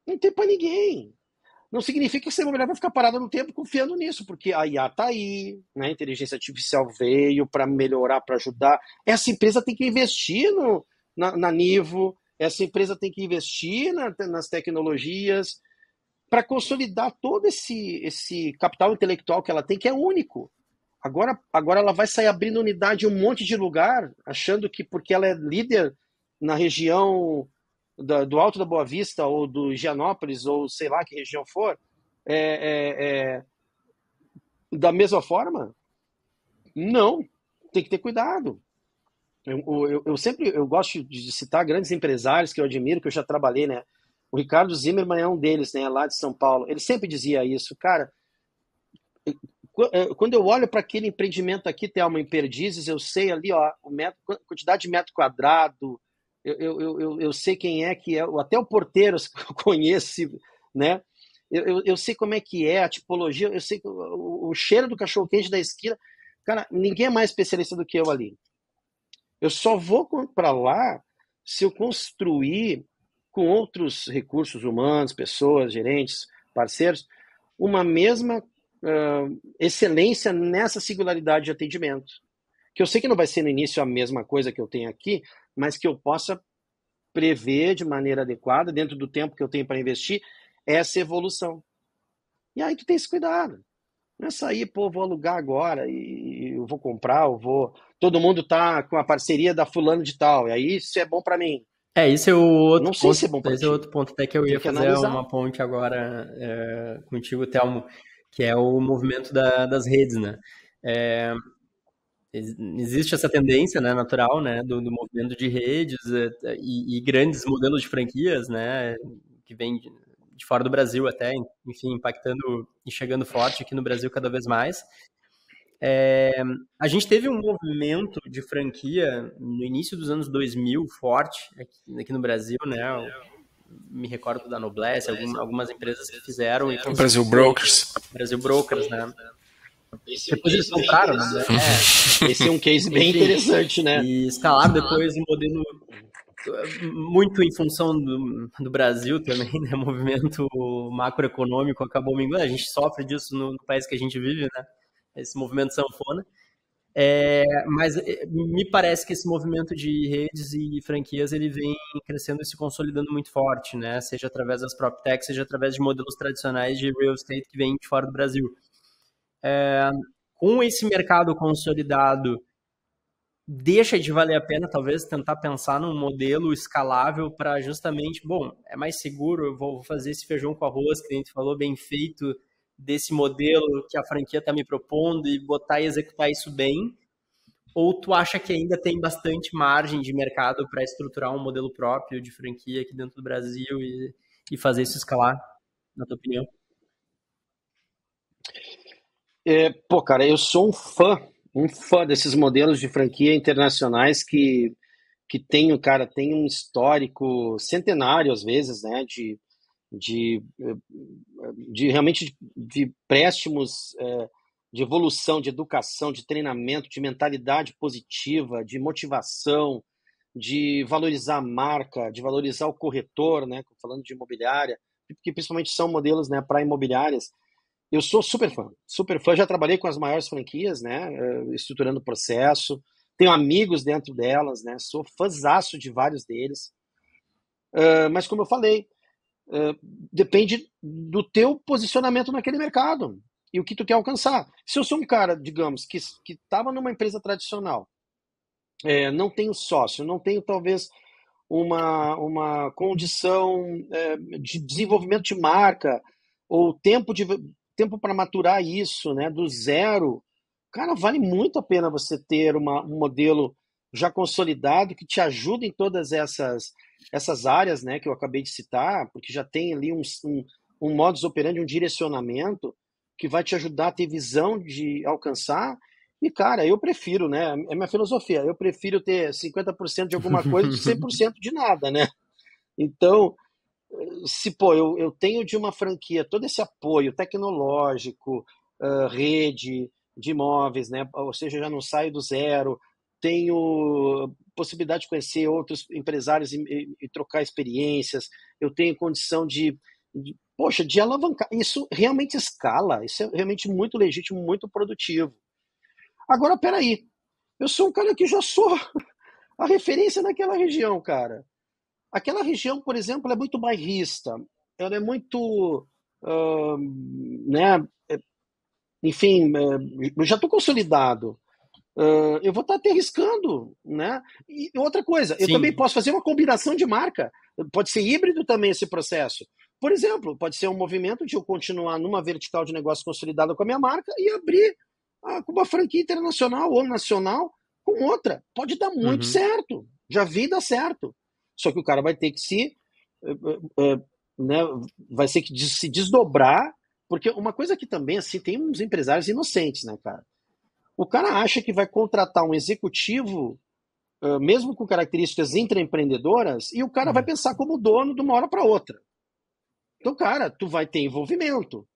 Não tem para ninguém. Não significa que essa imobiliária vai ficar parada no tempo confiando nisso, porque a IA está aí, né? A inteligência artificial veio para melhorar, para ajudar. Essa empresa tem que investir na Nivo, essa empresa tem que investir nas tecnologias para consolidar todo esse capital intelectual que ela tem, que é único. Agora ela vai sair abrindo unidade em um monte de lugar, achando que porque ela é líder na região do Alto da Boa Vista ou do Higienópolis, ou sei lá que região for, da mesma forma, não, tem que ter cuidado. Eu gosto de citar grandes empresários que eu admiro, que eu já trabalhei, né? O Ricardo Zimmermann é um deles, né? Lá de São Paulo. Ele sempre dizia isso, cara. Quando eu olho para aquele empreendimento aqui, Thelma, em Perdizes, eu sei ali, ó, quantidade de metro quadrado, eu sei quem é que é, até o porteiro eu conheço, né? Eu sei como é que é a tipologia, eu sei o cheiro do cachorro-quente da esquina. Cara, ninguém é mais especialista do que eu ali. Eu só vou para lá se eu construir com outros recursos humanos, pessoas, gerentes, parceiros, uma mesma excelência nessa singularidade de atendimento. Que eu sei que não vai ser no início a mesma coisa que eu tenho aqui, mas que eu possa prever de maneira adequada, dentro do tempo que eu tenho para investir, essa evolução. E aí tu tem esse cuidado. Não é sair, pô, vou alugar agora e eu vou comprar, todo mundo tá com a parceria da fulano de tal, e aí isso é bom para mim.
Isso é o outro
não sei
ponto,
se é bom para
esse é
ti.
outro ponto até que eu ia fazer
analisar.
uma ponte agora contigo, Thelmo, que é o movimento das redes, né? Existe essa tendência, né, natural, né, do movimento de redes e grandes modelos de franquias, né, que vem de fora do Brasil até, enfim, impactando e chegando forte aqui no Brasil cada vez mais. A gente teve um movimento de franquia no início dos anos 2000 forte aqui no Brasil, né? Eu me recordo da Noblesse, algumas empresas que fizeram.
Brasil Brokers.
Brasil Brokers, né? Depois eles compraram, né?
Esse é um case bem interessante, né?
E escalaram depois um modelo muito em função do Brasil também, né? Movimento macroeconômico acabou minguando. A gente sofre disso no país que a gente vive, né? Esse movimento sanfona. Mas me parece que esse movimento de redes e franquias ele vem crescendo e se consolidando muito forte, né? Seja através das PropTechs, seja através de modelos tradicionais de real estate que vêm de fora do Brasil. Com esse mercado consolidado, deixa de valer a pena, talvez, tentar pensar num modelo escalável para justamente, bom, é mais seguro, eu vou fazer esse feijão com arroz, que a gente falou, bem feito, desse modelo que a franquia está me propondo e botar e executar isso bem? Ou tu acha que ainda tem bastante margem de mercado para estruturar um modelo próprio de franquia aqui dentro do Brasil e fazer isso escalar, na tua opinião?
Cara, eu sou um fã desses modelos de franquia internacionais que tem um histórico centenário, às vezes, né, de realmente de préstimos, de evolução, de educação, de treinamento, de mentalidade positiva, de motivação, de valorizar a marca, de valorizar o corretor, né, falando de imobiliária, que principalmente são modelos, né, para imobiliárias. Eu sou super fã, já trabalhei com as maiores franquias, né, estruturando o processo, tenho amigos dentro delas, né, sou fãzaço de vários deles, mas como eu falei, depende do teu posicionamento naquele mercado e o que tu quer alcançar. Se eu sou um cara, digamos, que estava numa empresa tradicional, não tenho sócio, não tenho talvez uma condição de desenvolvimento de marca ou tempo para maturar isso, né, do zero, cara, vale muito a pena você ter um modelo já consolidado que te ajude em todas essas áreas, né, que eu acabei de citar, porque já tem ali um modus operandi, um direcionamento que vai te ajudar a ter visão de alcançar. E, cara, eu prefiro, né, é minha filosofia, eu prefiro ter 50% de alguma coisa do que 100% de nada, né? Então, se, pô, eu tenho de uma franquia todo esse apoio tecnológico, rede de imóveis, né? Ou seja, eu já não saio do zero, tenho possibilidade de conhecer outros empresários e trocar experiências, eu tenho condição poxa, de alavancar. Isso realmente escala, isso é realmente muito legítimo, muito produtivo. Agora, peraí, eu sou um cara que já sou a referência naquela região, cara. Aquela região, por exemplo, é muito bairrista, ela é muito, né, enfim, eu já estou consolidado. Eu vou estar até arriscando, né? E outra coisa, eu também
Sim.
posso fazer uma combinação de marca. Pode ser híbrido também esse processo. Por exemplo, pode ser um movimento de eu continuar numa vertical de negócio consolidada com a minha marca e abrir com uma franquia internacional ou nacional com outra. Pode dar muito
Uhum.
certo. Já vi dar certo. Só que o cara vai ter que né, vai ter que se desdobrar, porque uma coisa que também, assim, tem uns empresários inocentes, né, cara? O cara acha que vai contratar um executivo, mesmo com características intraempreendedoras, e o cara vai pensar como dono de uma hora para outra. Então, cara, tu vai ter envolvimento,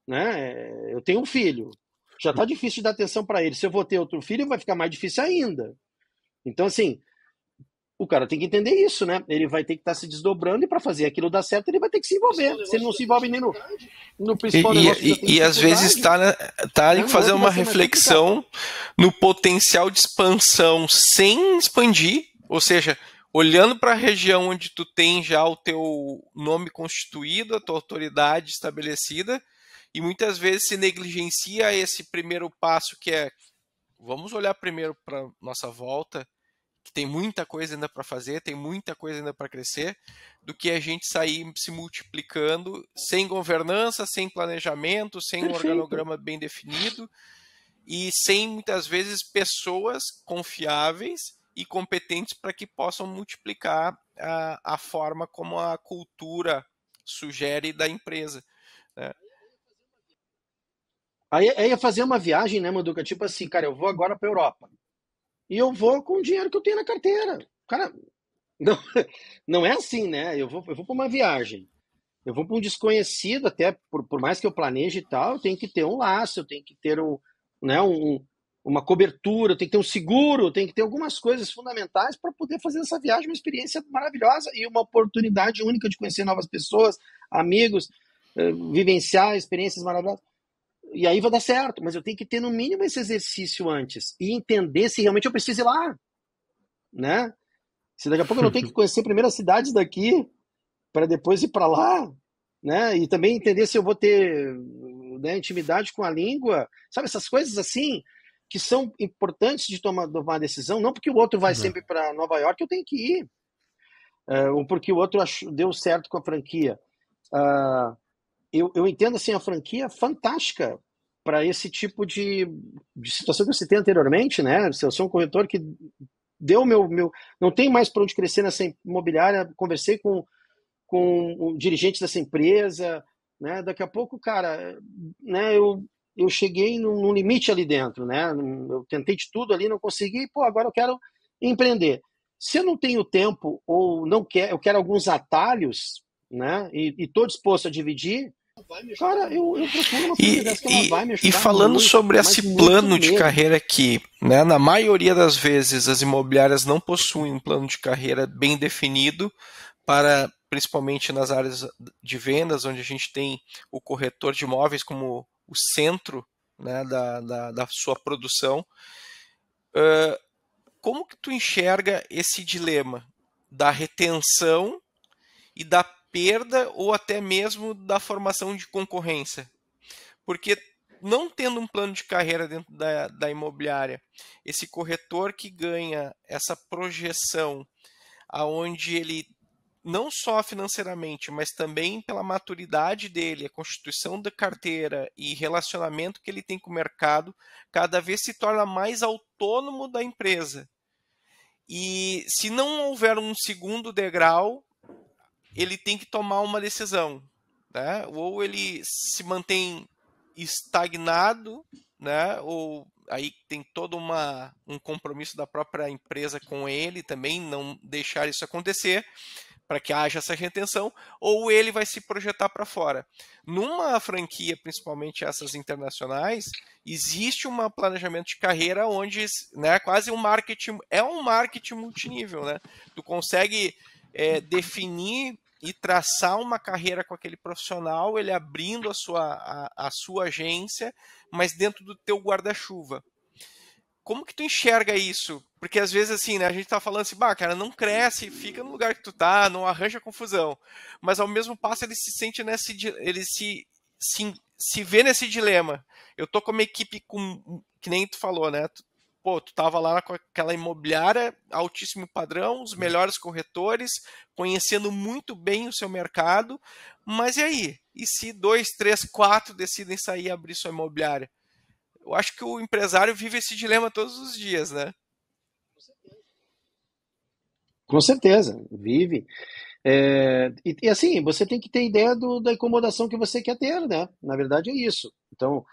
né? Eu tenho um filho, já tá difícil de dar atenção para ele. Se eu vou ter outro filho, vai ficar mais difícil ainda. Então, assim, o cara tem que entender isso, né? Ele vai ter que estar se desdobrando e para fazer aquilo dar certo, ele vai ter que se envolver. Se ele não se envolve nem no principal negócio que já tem
E às vezes
dificuldade,
tá
né?
em
No
fazer
outro vai
uma
ser mais complicado.
reflexão no potencial de expansão sem expandir, ou seja, olhando para a região onde tu tem já o teu nome constituído, a tua autoridade estabelecida, e muitas vezes se negligencia esse primeiro passo que é vamos olhar primeiro para nossa volta, que tem muita coisa ainda para fazer, tem muita coisa ainda para crescer, do que a gente sair se multiplicando sem governança, sem planejamento, sem um
Perfeito.
organograma bem definido e sem muitas vezes pessoas confiáveis e competentes para que possam multiplicar a forma como a cultura sugere da empresa, né?
Aí ia fazer uma viagem, né, Manduca? Tipo assim, cara, eu vou agora para Europa. E eu vou com o dinheiro que eu tenho na carteira. Cara, não, não é assim, né? Eu vou para uma viagem. Eu vou para um desconhecido, até por mais que eu planeje e tal, eu tenho que ter um laço, eu tenho que ter né, uma cobertura, eu tenho que ter um seguro, eu tenho que ter algumas coisas fundamentais para poder fazer essa viagem, uma experiência maravilhosa e uma oportunidade única de conhecer novas pessoas, amigos, vivenciar experiências maravilhosas. E aí vai dar certo, mas eu tenho que ter no mínimo esse exercício antes e entender se realmente eu preciso ir lá, né? Se daqui a pouco eu não tenho que conhecer primeiro as cidades daqui para depois ir para lá, né? E também entender se eu vou ter, né, intimidade com a língua, sabe, essas coisas assim que são importantes de tomar uma decisão, não porque o outro vai sempre para Nova York eu tenho que ir, ou porque o outro deu certo com a franquia. Eu entendo assim a franquia fantástica para esse tipo de situação que eu citei anteriormente, né? Se eu sou um corretor que deu não tem mais para onde crescer nessa imobiliária, conversei com dirigentes dessa empresa, né? Daqui a pouco, cara, né? Eu cheguei num limite ali dentro, né? Eu tentei de tudo ali, não consegui, pô, agora eu quero empreender. Se eu não tenho tempo ou não quero, eu quero alguns atalhos, né? E estou disposto a dividir, cara, eu procuro uma franquia dessa que ela vai me
E
ajudar
falando
muito,
sobre
mas
esse
muito
plano de
mesmo.
carreira aqui, né, na maioria das vezes as imobiliárias não possuem um plano de carreira bem definido para, principalmente nas áreas de vendas, onde a gente tem o corretor de imóveis como o centro, né, da sua produção. Como que tu enxerga esse dilema da retenção e da perda ou até mesmo da formação de concorrência? Porque não tendo um plano de carreira dentro da imobiliária, esse corretor que ganha essa projeção aonde ele não só financeiramente, mas também pela maturidade dele, a constituição da carteira e relacionamento que ele tem com o mercado, cada vez se torna mais autônomo da empresa. E se não houver um segundo degrau, ele tem que tomar uma decisão, né? Ou ele se mantém estagnado, né? Ou aí tem todo um compromisso da própria empresa com ele também, não deixar isso acontecer, para que haja essa retenção, ou ele vai se projetar para fora. Numa franquia, principalmente essas internacionais, existe um planejamento de carreira onde, né, quase um marketing multinível, né? Tu consegue definir e traçar uma carreira com aquele profissional, ele abrindo a sua agência, mas dentro do teu guarda-chuva. Como que tu enxerga isso? Porque às vezes assim, né, a gente tá falando assim, cara, não cresce, fica no lugar que tu tá, não arranja confusão. Mas ao mesmo passo ele se sente ele se vê nesse dilema. Eu tô com uma equipe que nem tu falou, né? Tu tava lá com aquela imobiliária, altíssimo padrão, os melhores corretores, conhecendo muito bem o seu mercado, mas e aí? E se 2, 3, 4 decidem sair e abrir sua imobiliária? Eu acho que o empresário vive esse dilema todos os dias, né?
Com certeza, vive. E assim, você tem que ter ideia da incomodação que você quer ter, né? Na verdade é isso. Então,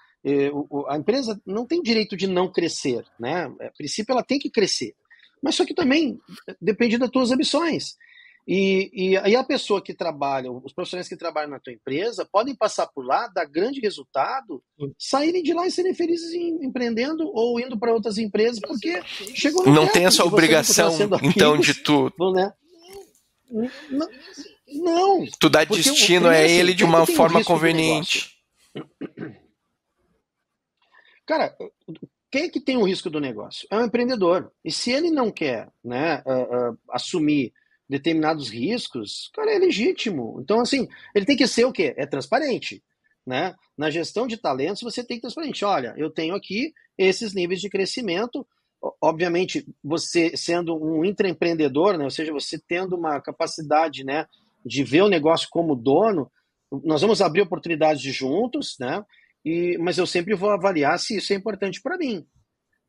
a empresa não tem direito de não crescer, né? A princípio ela tem que crescer. Mas só que também depende das tuas ambições. E aí a pessoa que trabalha, os profissionais que trabalham na tua empresa, podem passar por lá, dar grande resultado, saírem de lá e serem felizes empreendendo ou indo para outras empresas, porque chegou no
Não
teto,
tem essa obrigação, então,
amigos,
de tu...
né? Não.
Tu dá destino a ele de uma forma conveniente.
Cara, quem é que tem o risco do negócio? É um empreendedor. E se ele não quer, né, assumir determinados riscos, cara, é legítimo. Então, assim, ele tem que ser o quê? É transparente. Né? Na gestão de talentos, você tem que ser transparente. Olha, eu tenho aqui esses níveis de crescimento. Obviamente, você sendo um intraempreendedor, né, ou seja, você tendo uma capacidade, né, de ver o negócio como dono, nós vamos abrir oportunidades juntos, né, mas eu sempre vou avaliar se isso é importante para mim.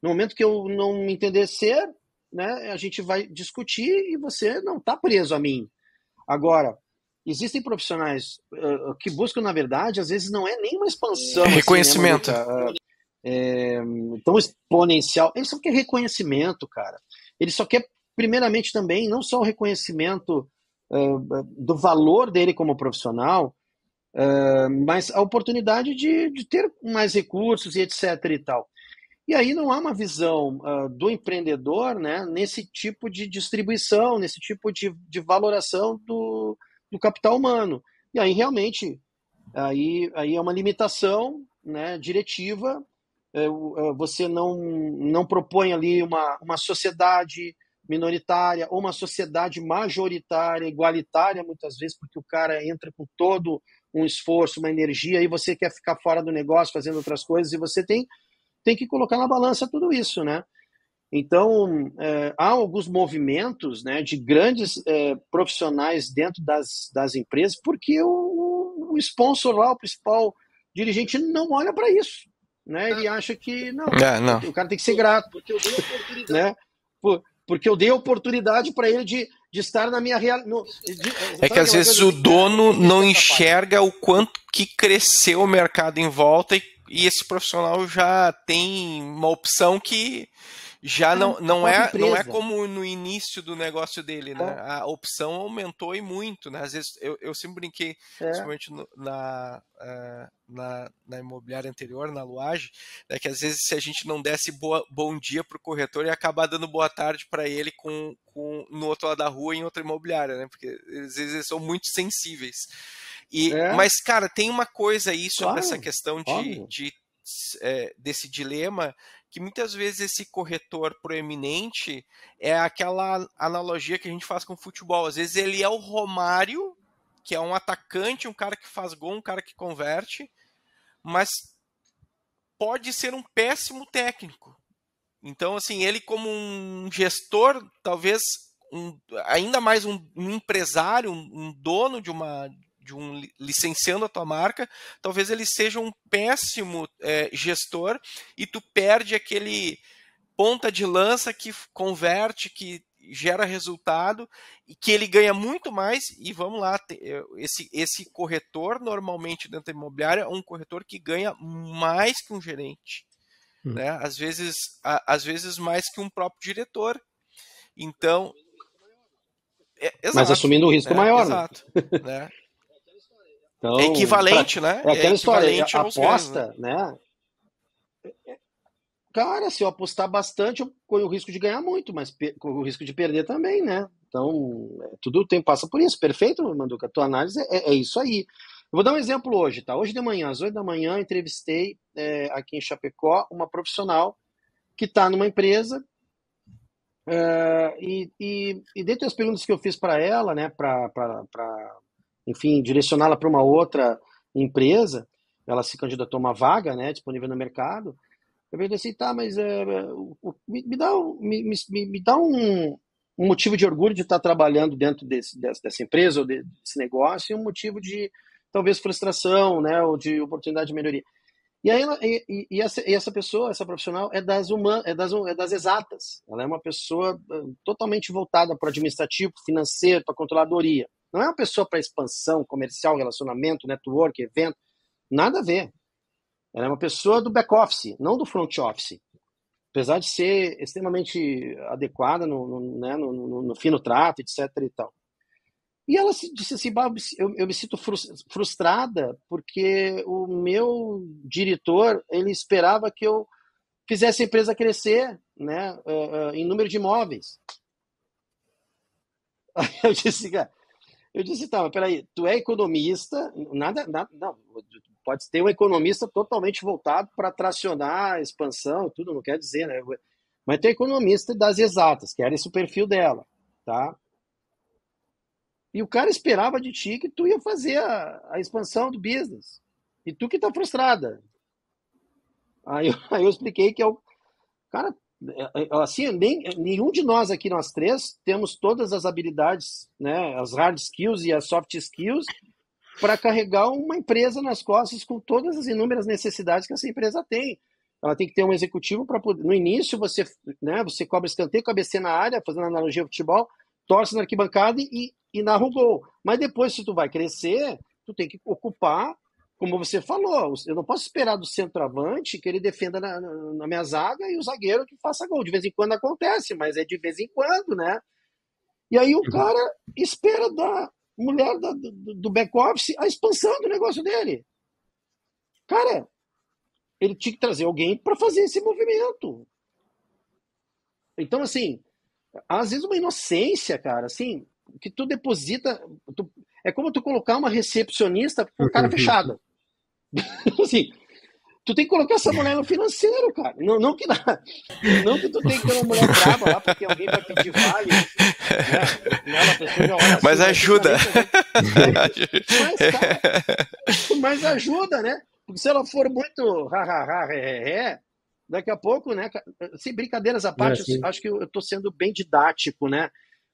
No momento que eu não entender ser, né, a gente vai discutir e você não está preso a mim. Agora, existem profissionais que buscam, na verdade, às vezes não é nem uma expansão.
Reconhecimento.
Assim, né, tão exponencial. Ele só quer reconhecimento, cara. Ele só quer, primeiramente, também, não só o reconhecimento do valor dele como profissional, mas a oportunidade de ter mais recursos e etc. e tal. E aí não há uma visão do empreendedor, né, nesse tipo de distribuição, nesse tipo de valoração do capital humano. E aí realmente aí é uma limitação, né, diretiva. Você não propõe ali uma sociedade minoritária ou uma sociedade majoritária, igualitária, muitas vezes, porque o cara entra com todo um esforço, uma energia, e você quer ficar fora do negócio fazendo outras coisas, e você tem que colocar na balança tudo isso, né? Então, há alguns movimentos, né, de grandes profissionais dentro das empresas, porque o sponsor lá, o principal dirigente, não olha para isso. Né? Ele acha que, não. O cara tem que ser grato. Porque eu dei oportunidade. Né? Porque eu dei oportunidade para ele de estar na minha realidade.
É que às vezes o dono não enxerga o quanto que cresceu o mercado em volta e esse profissional já tem uma opção que já não é como no início do negócio dele, né? A opção aumentou e muito, né? Às vezes eu sempre brinquei, principalmente na imobiliária anterior, na Luage, né, que às vezes se a gente não desse bom dia para o corretor, ia acabar dando boa tarde para ele no outro lado da rua em outra imobiliária, né? Porque às vezes eles são muito sensíveis. Mas, cara, tem uma coisa aí sobre essa questão desse dilema, que muitas vezes esse corretor proeminente é aquela analogia que a gente faz com o futebol. Às vezes ele é o Romário, que é um atacante, um cara que faz gol, um cara que converte, mas pode ser um péssimo técnico. Então, assim, ele como um gestor, talvez ainda mais um empresário, um dono de um licenciando a tua marca, talvez ele seja um péssimo gestor e tu perde aquele ponta de lança que converte, que gera resultado e que ele ganha muito mais. E vamos lá, esse corretor normalmente dentro da imobiliária é um corretor que ganha mais que um gerente, né? Às vezes mais que um próprio diretor. Então
mas assumindo um risco maior.
Exato. Né?
Então,
é equivalente, né?
É aquela história, a
aposta,
ganhos, né? Cara, se eu apostar bastante, eu corro o risco de ganhar muito, mas corro o risco de perder também, né? Então, tudo passa por isso. Perfeito, Manduca? A tua análise é isso aí. Eu vou dar um exemplo hoje, tá? Hoje de manhã, às 8 da manhã, entrevistei aqui em Chapecó uma profissional que está numa empresa e dentre as perguntas que eu fiz para ela, né, enfim, direcioná-la para uma outra empresa, ela se candidatou a uma vaga, né, disponível no mercado. Eu perguntei assim, tá, mas me dá um motivo de orgulho de estar trabalhando dentro dessa empresa ou desse negócio e um motivo de, talvez, frustração, né, ou de oportunidade de melhoria. E aí essa pessoa, essa profissional, é das exatas. Ela é uma pessoa totalmente voltada para o administrativo, financeiro, para a controladoria. Não é uma pessoa para expansão comercial, relacionamento, network, evento, nada a ver. Ela é uma pessoa do back-office, não do front-office. Apesar de ser extremamente adequada no fino trato, etc. e tal. E ela disse assim, eu me sinto frustrada porque o meu diretor, ele esperava que eu fizesse a empresa crescer, né, em número de imóveis. Aí eu disse, tá, mas peraí, tu é economista, não, pode ter um economista totalmente voltado para tracionar a expansão, tudo, não quer dizer, né? Mas tu é economista das exatas, que era esse o perfil dela, tá? E o cara esperava de ti que tu ia fazer a expansão do business. E tu que tá frustrada. Aí eu expliquei que cara, assim, nenhum de nós aqui, nós três, temos todas as habilidades, né, as hard skills e as soft skills para carregar uma empresa nas costas com todas as inúmeras necessidades que essa empresa tem. Ela tem que ter um executivo para poder. No início, você cobra escanteio, cabeceia na área, fazendo analogia ao futebol, torce na arquibancada e narra o gol. Mas depois, se tu vai crescer, tu tem que ocupar, como você falou, eu não posso esperar do centroavante que ele defenda na minha zaga e o zagueiro que faça gol. De vez em quando acontece, mas é de vez em quando, né? E aí o cara espera da mulher do back-office a expansão do negócio dele. Cara, ele tinha que trazer alguém para fazer esse movimento. Então, assim, às vezes uma inocência, cara, assim, que tu deposita. É como tu colocar uma recepcionista com o cara fechada. Assim, tu tem que colocar essa mulher no financeiro, cara. Não que tu tem que ter uma mulher brava lá porque alguém vai pedir vale. Né? A pessoa já olha assim,
mas ajuda.
Mas ajuda, né? Porque se ela for muito daqui a pouco, né? Sem brincadeiras à parte, acho que eu estou sendo bem didático, né?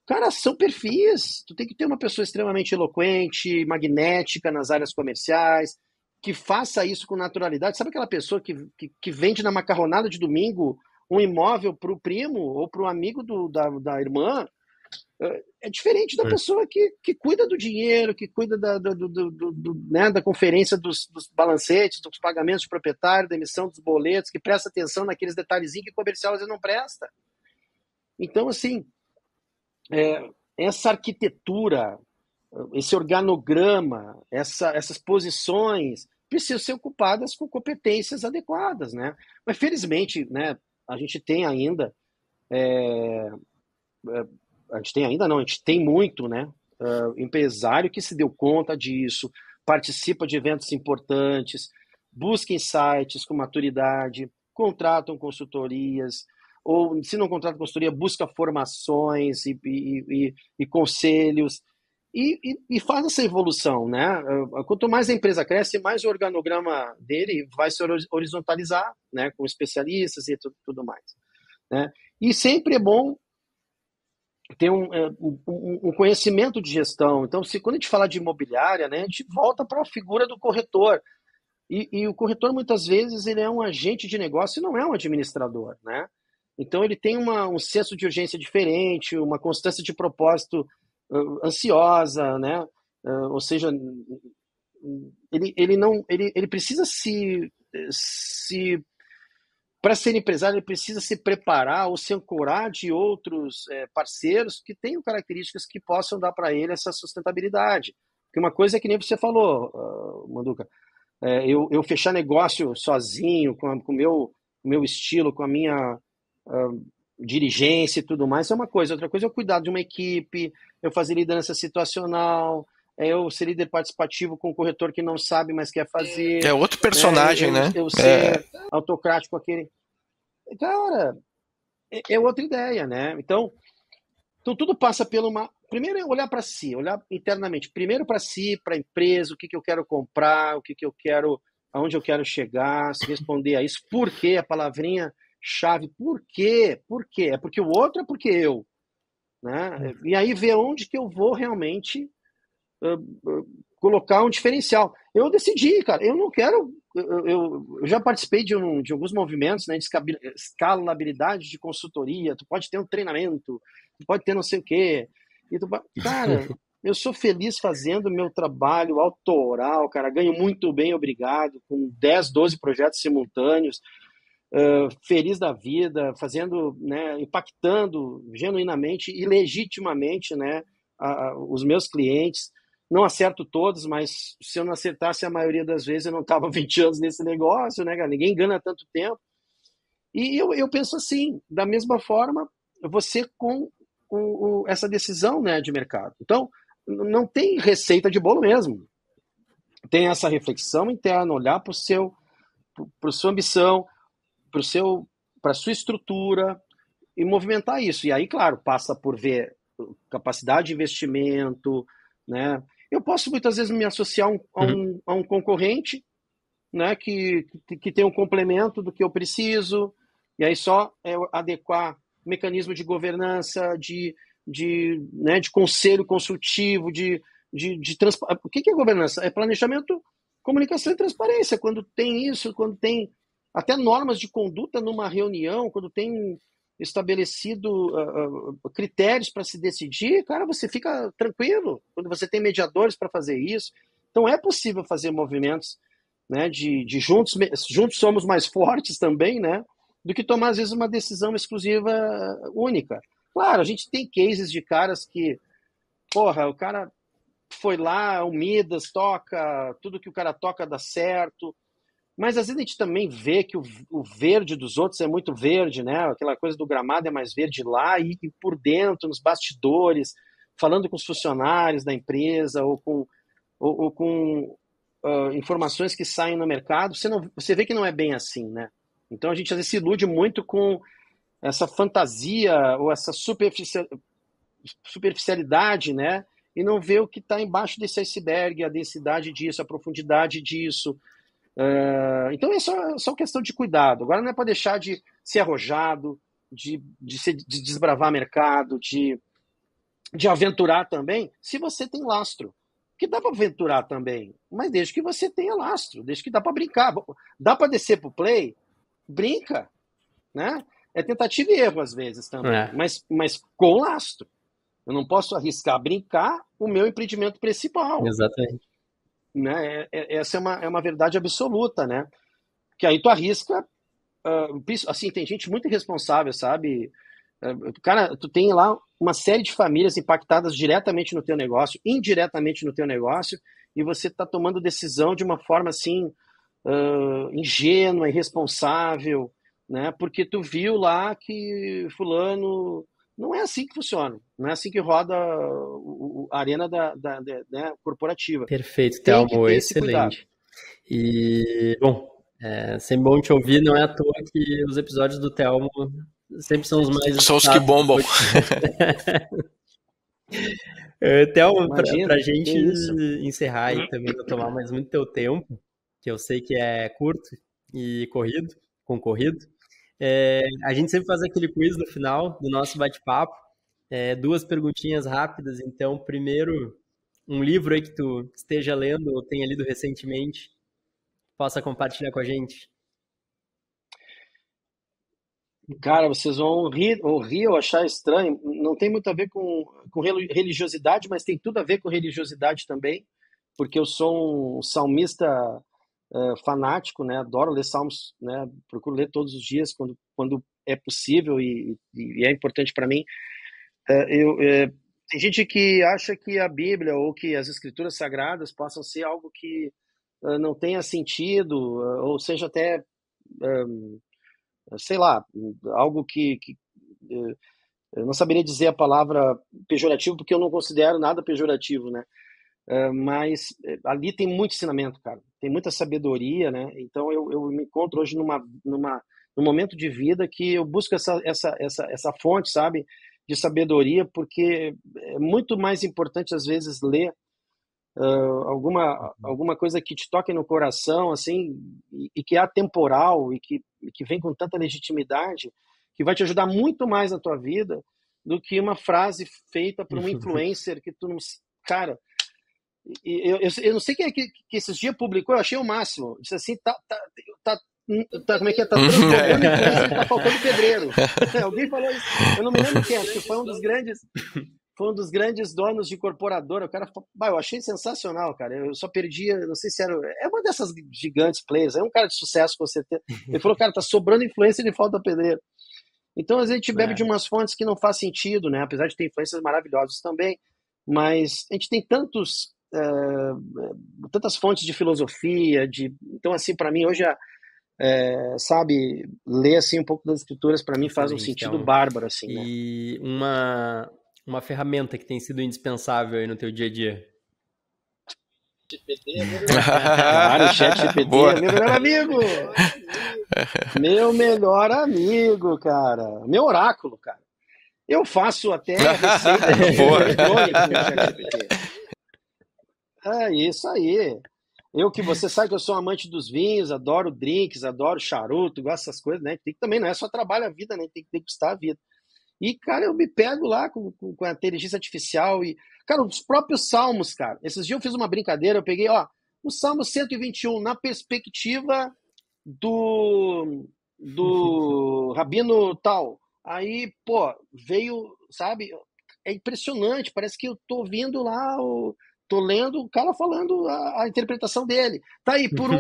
Cara, são perfis. Tu tem que ter uma pessoa extremamente eloquente, magnética nas áreas comerciais, que faça isso com naturalidade. Sabe aquela pessoa que vende na macarronada de domingo um imóvel para o primo ou para o amigo da irmã? É diferente da pessoa que cuida do dinheiro, que cuida da conferência dos balancetes, dos pagamentos do proprietário, da emissão dos boletos, que presta atenção naqueles detalhezinhos que o comercial às vezes não presta. Então, assim, essa arquitetura, esse organograma, essas posições precisam ser ocupadas com competências adequadas, né? Mas, felizmente, né, a gente tem ainda... a gente tem muito, né? Empresário que se deu conta disso, participa de eventos importantes, busca insights com maturidade, contratam consultorias, ou se não contrata consultoria, busca formações e conselhos, e faz essa evolução, né? Quanto mais a empresa cresce, mais o organograma dele vai se horizontalizar, né? Com especialistas e tudo mais, né? E sempre é bom ter um conhecimento de gestão. Então, quando a gente fala de imobiliária, né, a gente volta para a figura do corretor. E o corretor, muitas vezes, ele é um agente de negócio e não é um administrador, né? Então, ele tem um senso de urgência diferente, uma constância de propósito ansiosa, né? Ou seja, ele precisa se para ser empresário, ele precisa se preparar ou se ancorar de outros parceiros que tenham características que possam dar para ele essa sustentabilidade. Porque uma coisa é que nem você falou, Manduca, eu fechar negócio sozinho, com o meu estilo, com a minha dirigência e tudo mais, é uma coisa. Outra coisa é eu cuidar de uma equipe, eu fazer liderança situacional, eu ser líder participativo com um corretor que não sabe, mas quer fazer.
É outro personagem, né?
Eu ser autocrático com aquele... Cara, é outra ideia, né? Então tudo passa pelo uma... Primeiro é olhar para si, olhar internamente. Primeiro para si, para a empresa, o que eu quero comprar, o que eu quero, aonde eu quero chegar, se responder a isso. Por quê? A palavrinha chave. Por quê? Por quê? É porque o outro, é porque eu. Né? E aí ver onde que eu vou realmente colocar um diferencial. Eu decidi, cara, eu não quero... Eu já participei de alguns movimentos, né, de escalabilidade de consultoria. Tu pode ter um treinamento, tu pode ter não sei o quê. Cara, eu sou feliz fazendo meu trabalho autoral, cara, ganho muito bem, obrigado, com 10, 12 projetos simultâneos, feliz da vida, fazendo, né, impactando genuinamente e legitimamente, né, os meus clientes. Não acerto todos, mas se eu não acertasse a maioria das vezes, eu não estava 20 anos nesse negócio, né, cara? Ninguém engana tanto tempo. E eu penso assim, da mesma forma, você com essa decisão, né, de mercado. Então, não tem receita de bolo mesmo. Tem essa reflexão interna, olhar para sua ambição, para a sua estrutura e movimentar isso. E aí, claro, passa por ver capacidade de investimento, né? Eu posso muitas vezes me associar a um concorrente, né, que tem um complemento do que eu preciso, e aí só adequar mecanismo de governança, de conselho consultivo, o que é governança? É planejamento, comunicação e transparência. Quando tem isso, quando tem até normas de conduta numa reunião, quando tem estabelecido critérios para se decidir, cara, você fica tranquilo quando você tem mediadores para fazer isso. Então é possível fazer movimentos, né, de juntos somos mais fortes também, né, do que tomar às vezes uma decisão exclusiva única. Claro, a gente tem cases de caras que, porra, o cara foi lá, o Midas toca, tudo que o cara toca dá certo. Mas às vezes a gente também vê que o verde dos outros é muito verde, né? Aquela coisa do gramado é mais verde lá e por dentro, nos bastidores, falando com os funcionários da empresa ou com informações que saem no mercado, você vê que não é bem assim, né? Então a gente às vezes se ilude muito com essa fantasia ou essa superficialidade, né? E não vê o que está embaixo desse iceberg, a densidade disso, a profundidade disso. Então é só questão de cuidado. Agora não é para deixar de ser arrojado, de desbravar mercado, de aventurar também, se você tem lastro. Que dá para aventurar também, mas desde que você tenha lastro, desde que dá para brincar. Dá para descer para o play? Brinca, né? É tentativa e erro às vezes também, mas com lastro. Eu não posso arriscar brincar o meu empreendimento principal.
Exatamente.
Né? Essa é uma verdade absoluta, né? Que aí tu arrisca, assim, tem gente muito irresponsável, sabe? Cara, tu tem lá uma série de famílias impactadas diretamente no teu negócio, indiretamente no teu negócio, e você está tomando decisão de uma forma assim ingênua, irresponsável, né? Porque tu viu lá que fulano... Não é assim que funciona, não é assim que roda a arena né, corporativa.
Perfeito, Thelmo, excelente. E, bom, sempre bom te ouvir, não é à toa que os episódios do Thelmo sempre são os mais...
São os que bombam.
Thelmo, para a gente encerrar e também não tomar mais muito teu tempo, que eu sei que é curto e concorrido, a gente sempre faz aquele quiz no final do nosso bate-papo, 2 perguntinhas rápidas. Então, primeiro, um livro aí que tu esteja lendo ou tenha lido recentemente, possa compartilhar com a gente.
Cara, vocês vão rir ou achar estranho. Não tem muito a ver com religiosidade, mas tem tudo a ver com religiosidade também, porque eu sou um salmista fanático, né? Adoro ler Salmos, né? Procuro ler todos os dias quando é possível e é importante para mim. Tem gente que acha que a Bíblia ou que as Escrituras Sagradas possam ser algo que não tenha sentido, ou seja até, sei lá, algo que eu não saberia dizer a palavra pejorativo, porque eu não considero nada pejorativo, né? Mas ali tem muito ensinamento, cara. Tem muita sabedoria, né? Então eu me encontro hoje num momento de vida que eu busco essa fonte, sabe? De sabedoria, porque é muito mais importante, às vezes, ler alguma coisa que te toque no coração, assim, e que é atemporal e que vem com tanta legitimidade, que vai te ajudar muito mais na tua vida do que uma frase feita por um influencer que tu não... Cara, eu não sei quem é que esses dias publicou, eu achei o máximo. Disse assim, como é que é? Tá transbordando influencer e tá faltando pedreiro. Alguém falou isso. Eu não me lembro quem, acho que foi um dos grandes donos de incorporadora. O cara falou, eu achei sensacional, cara. Eu só perdi, não sei se era... É uma dessas gigantes players, é um cara de sucesso, com certeza. Ele falou, cara, tá sobrando influência e falta pedreiro. Então, às vezes, a gente bebe de umas fontes que não faz sentido, né? Apesar de ter influências maravilhosas também, mas a gente tem tantas fontes de filosofia, então, assim, para mim, hoje, sabe, ler, assim, um pouco das escrituras, para mim, faz um sentido bárbaro, assim, né?
E uma ferramenta que tem sido indispensável aí no teu dia a dia?
Claro, o ChatGPT é meu melhor amigo! Meu melhor amigo, cara. Meu oráculo, cara. Eu faço até receita eletrônica no ChatGPT. É isso aí. Você sabe que eu sou amante dos vinhos, adoro drinks, adoro charuto, gosto dessas coisas, né? Também não é só trabalho a vida, né? Tem que degustar a vida. E, cara, eu me pego lá com a inteligência artificial e, cara, os próprios salmos, cara. Esses dias eu fiz uma brincadeira, eu peguei, o Salmo 121 na perspectiva do Rabino tal. Aí, veio, sabe? É impressionante, parece que eu tô ouvindo lá, tô lendo o cara falando a interpretação dele. Tá aí, por um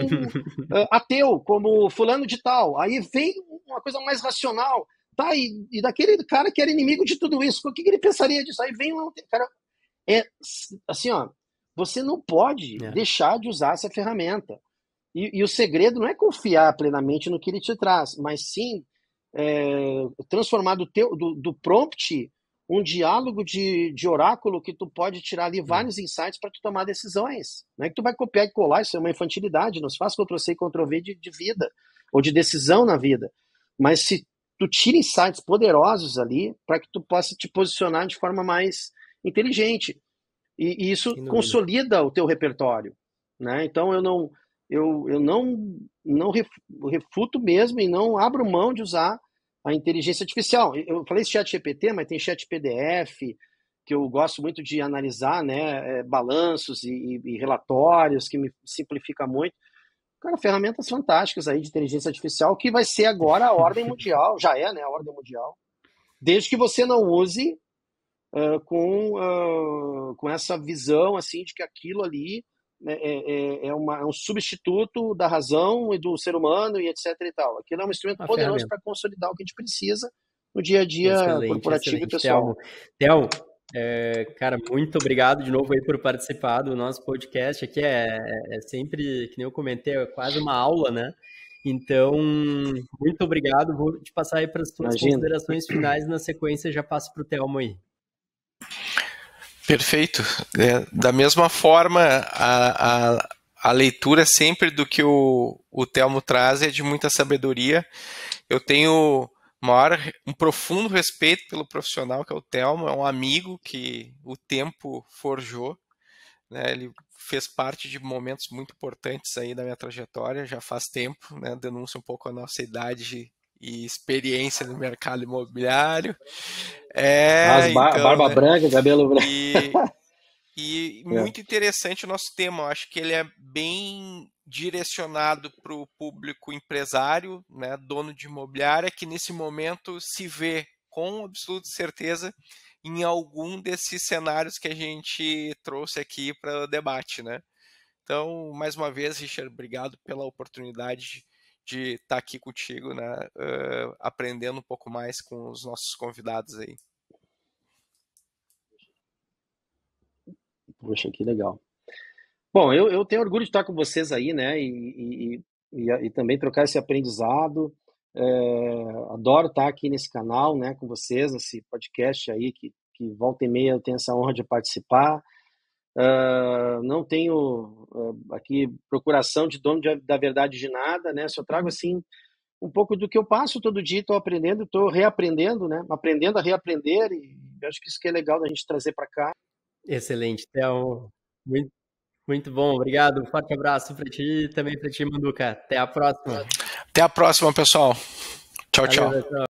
ateu, como fulano de tal. Aí vem uma coisa mais racional. Tá, e daquele cara que era inimigo de tudo isso, o que ele pensaria disso? Aí vem um cara... assim, você não pode deixar de usar essa ferramenta. E o segredo não é confiar plenamente no que ele te traz, mas sim transformar do prompt um diálogo de oráculo que tu pode tirar ali vários insights para tu tomar decisões. Não é que tu vai copiar e colar, isso é uma infantilidade, não se faz Ctrl-C e Ctrl-V de vida, ou de decisão na vida. Mas se tu tira insights poderosos ali para que tu possa te posicionar de forma mais inteligente. E isso consolida o teu repertório, né? Então eu não refuto mesmo e não abro mão de usar a inteligência artificial. Eu falei ChatGPT, mas tem ChatPDF, que eu gosto muito de analisar, né, balanços e relatórios, que me simplifica muito. Cara, ferramentas fantásticas aí de inteligência artificial, que vai ser agora a ordem mundial, já é, né, a ordem mundial, desde que você não use com essa visão, assim, de que aquilo ali é um substituto da razão e do ser humano e etc e tal. Aquilo é um instrumento poderoso para consolidar o que a gente precisa no dia a dia corporativo e pessoal.
Telmo, cara, muito obrigado de novo aí por participar do nosso podcast. Aqui é sempre, que nem eu comentei, é quase uma aula, né? Então, muito obrigado. Vou te passar aí para as suas considerações finais. Na sequência, já passo para o Telmo aí.
Perfeito. Da mesma forma, a leitura sempre do que o Telmo traz é de muita sabedoria. Eu tenho um profundo respeito pelo profissional que é o Telmo, é um amigo que o tempo forjou, né? Ele fez parte de momentos muito importantes aí da minha trajetória, já faz tempo, né? Denuncia um pouco a nossa idade e experiência no mercado imobiliário.
Barba branca, cabelo branco.
E muito interessante o nosso tema. Eu acho que ele é bem direcionado para o público empresário, né, dono de imobiliária, que nesse momento se vê com absoluta certeza em algum desses cenários que a gente trouxe aqui para o debate, né? Então, mais uma vez, Richard, obrigado pela oportunidade de estar aqui contigo, né, aprendendo um pouco mais com os nossos convidados aí.
Poxa, que legal. Bom, eu tenho orgulho de estar com vocês aí, né? E também trocar esse aprendizado. Adoro estar aqui nesse canal, né, com vocês, nesse podcast aí, que volta e meia eu tenho essa honra de participar. Não tenho aqui procuração de dono da verdade de nada, né? Só trago, assim, um pouco do que eu passo todo dia, estou aprendendo, estou reaprendendo, né? Aprendendo a reaprender, e eu acho que isso que é legal da gente trazer para cá.
Excelente, Theo. Muito, muito bom, obrigado. Um forte abraço para ti e também para ti, Manduca. Até a próxima.
Até a próxima, pessoal. Tchau, tchau.
Valeu, pessoal.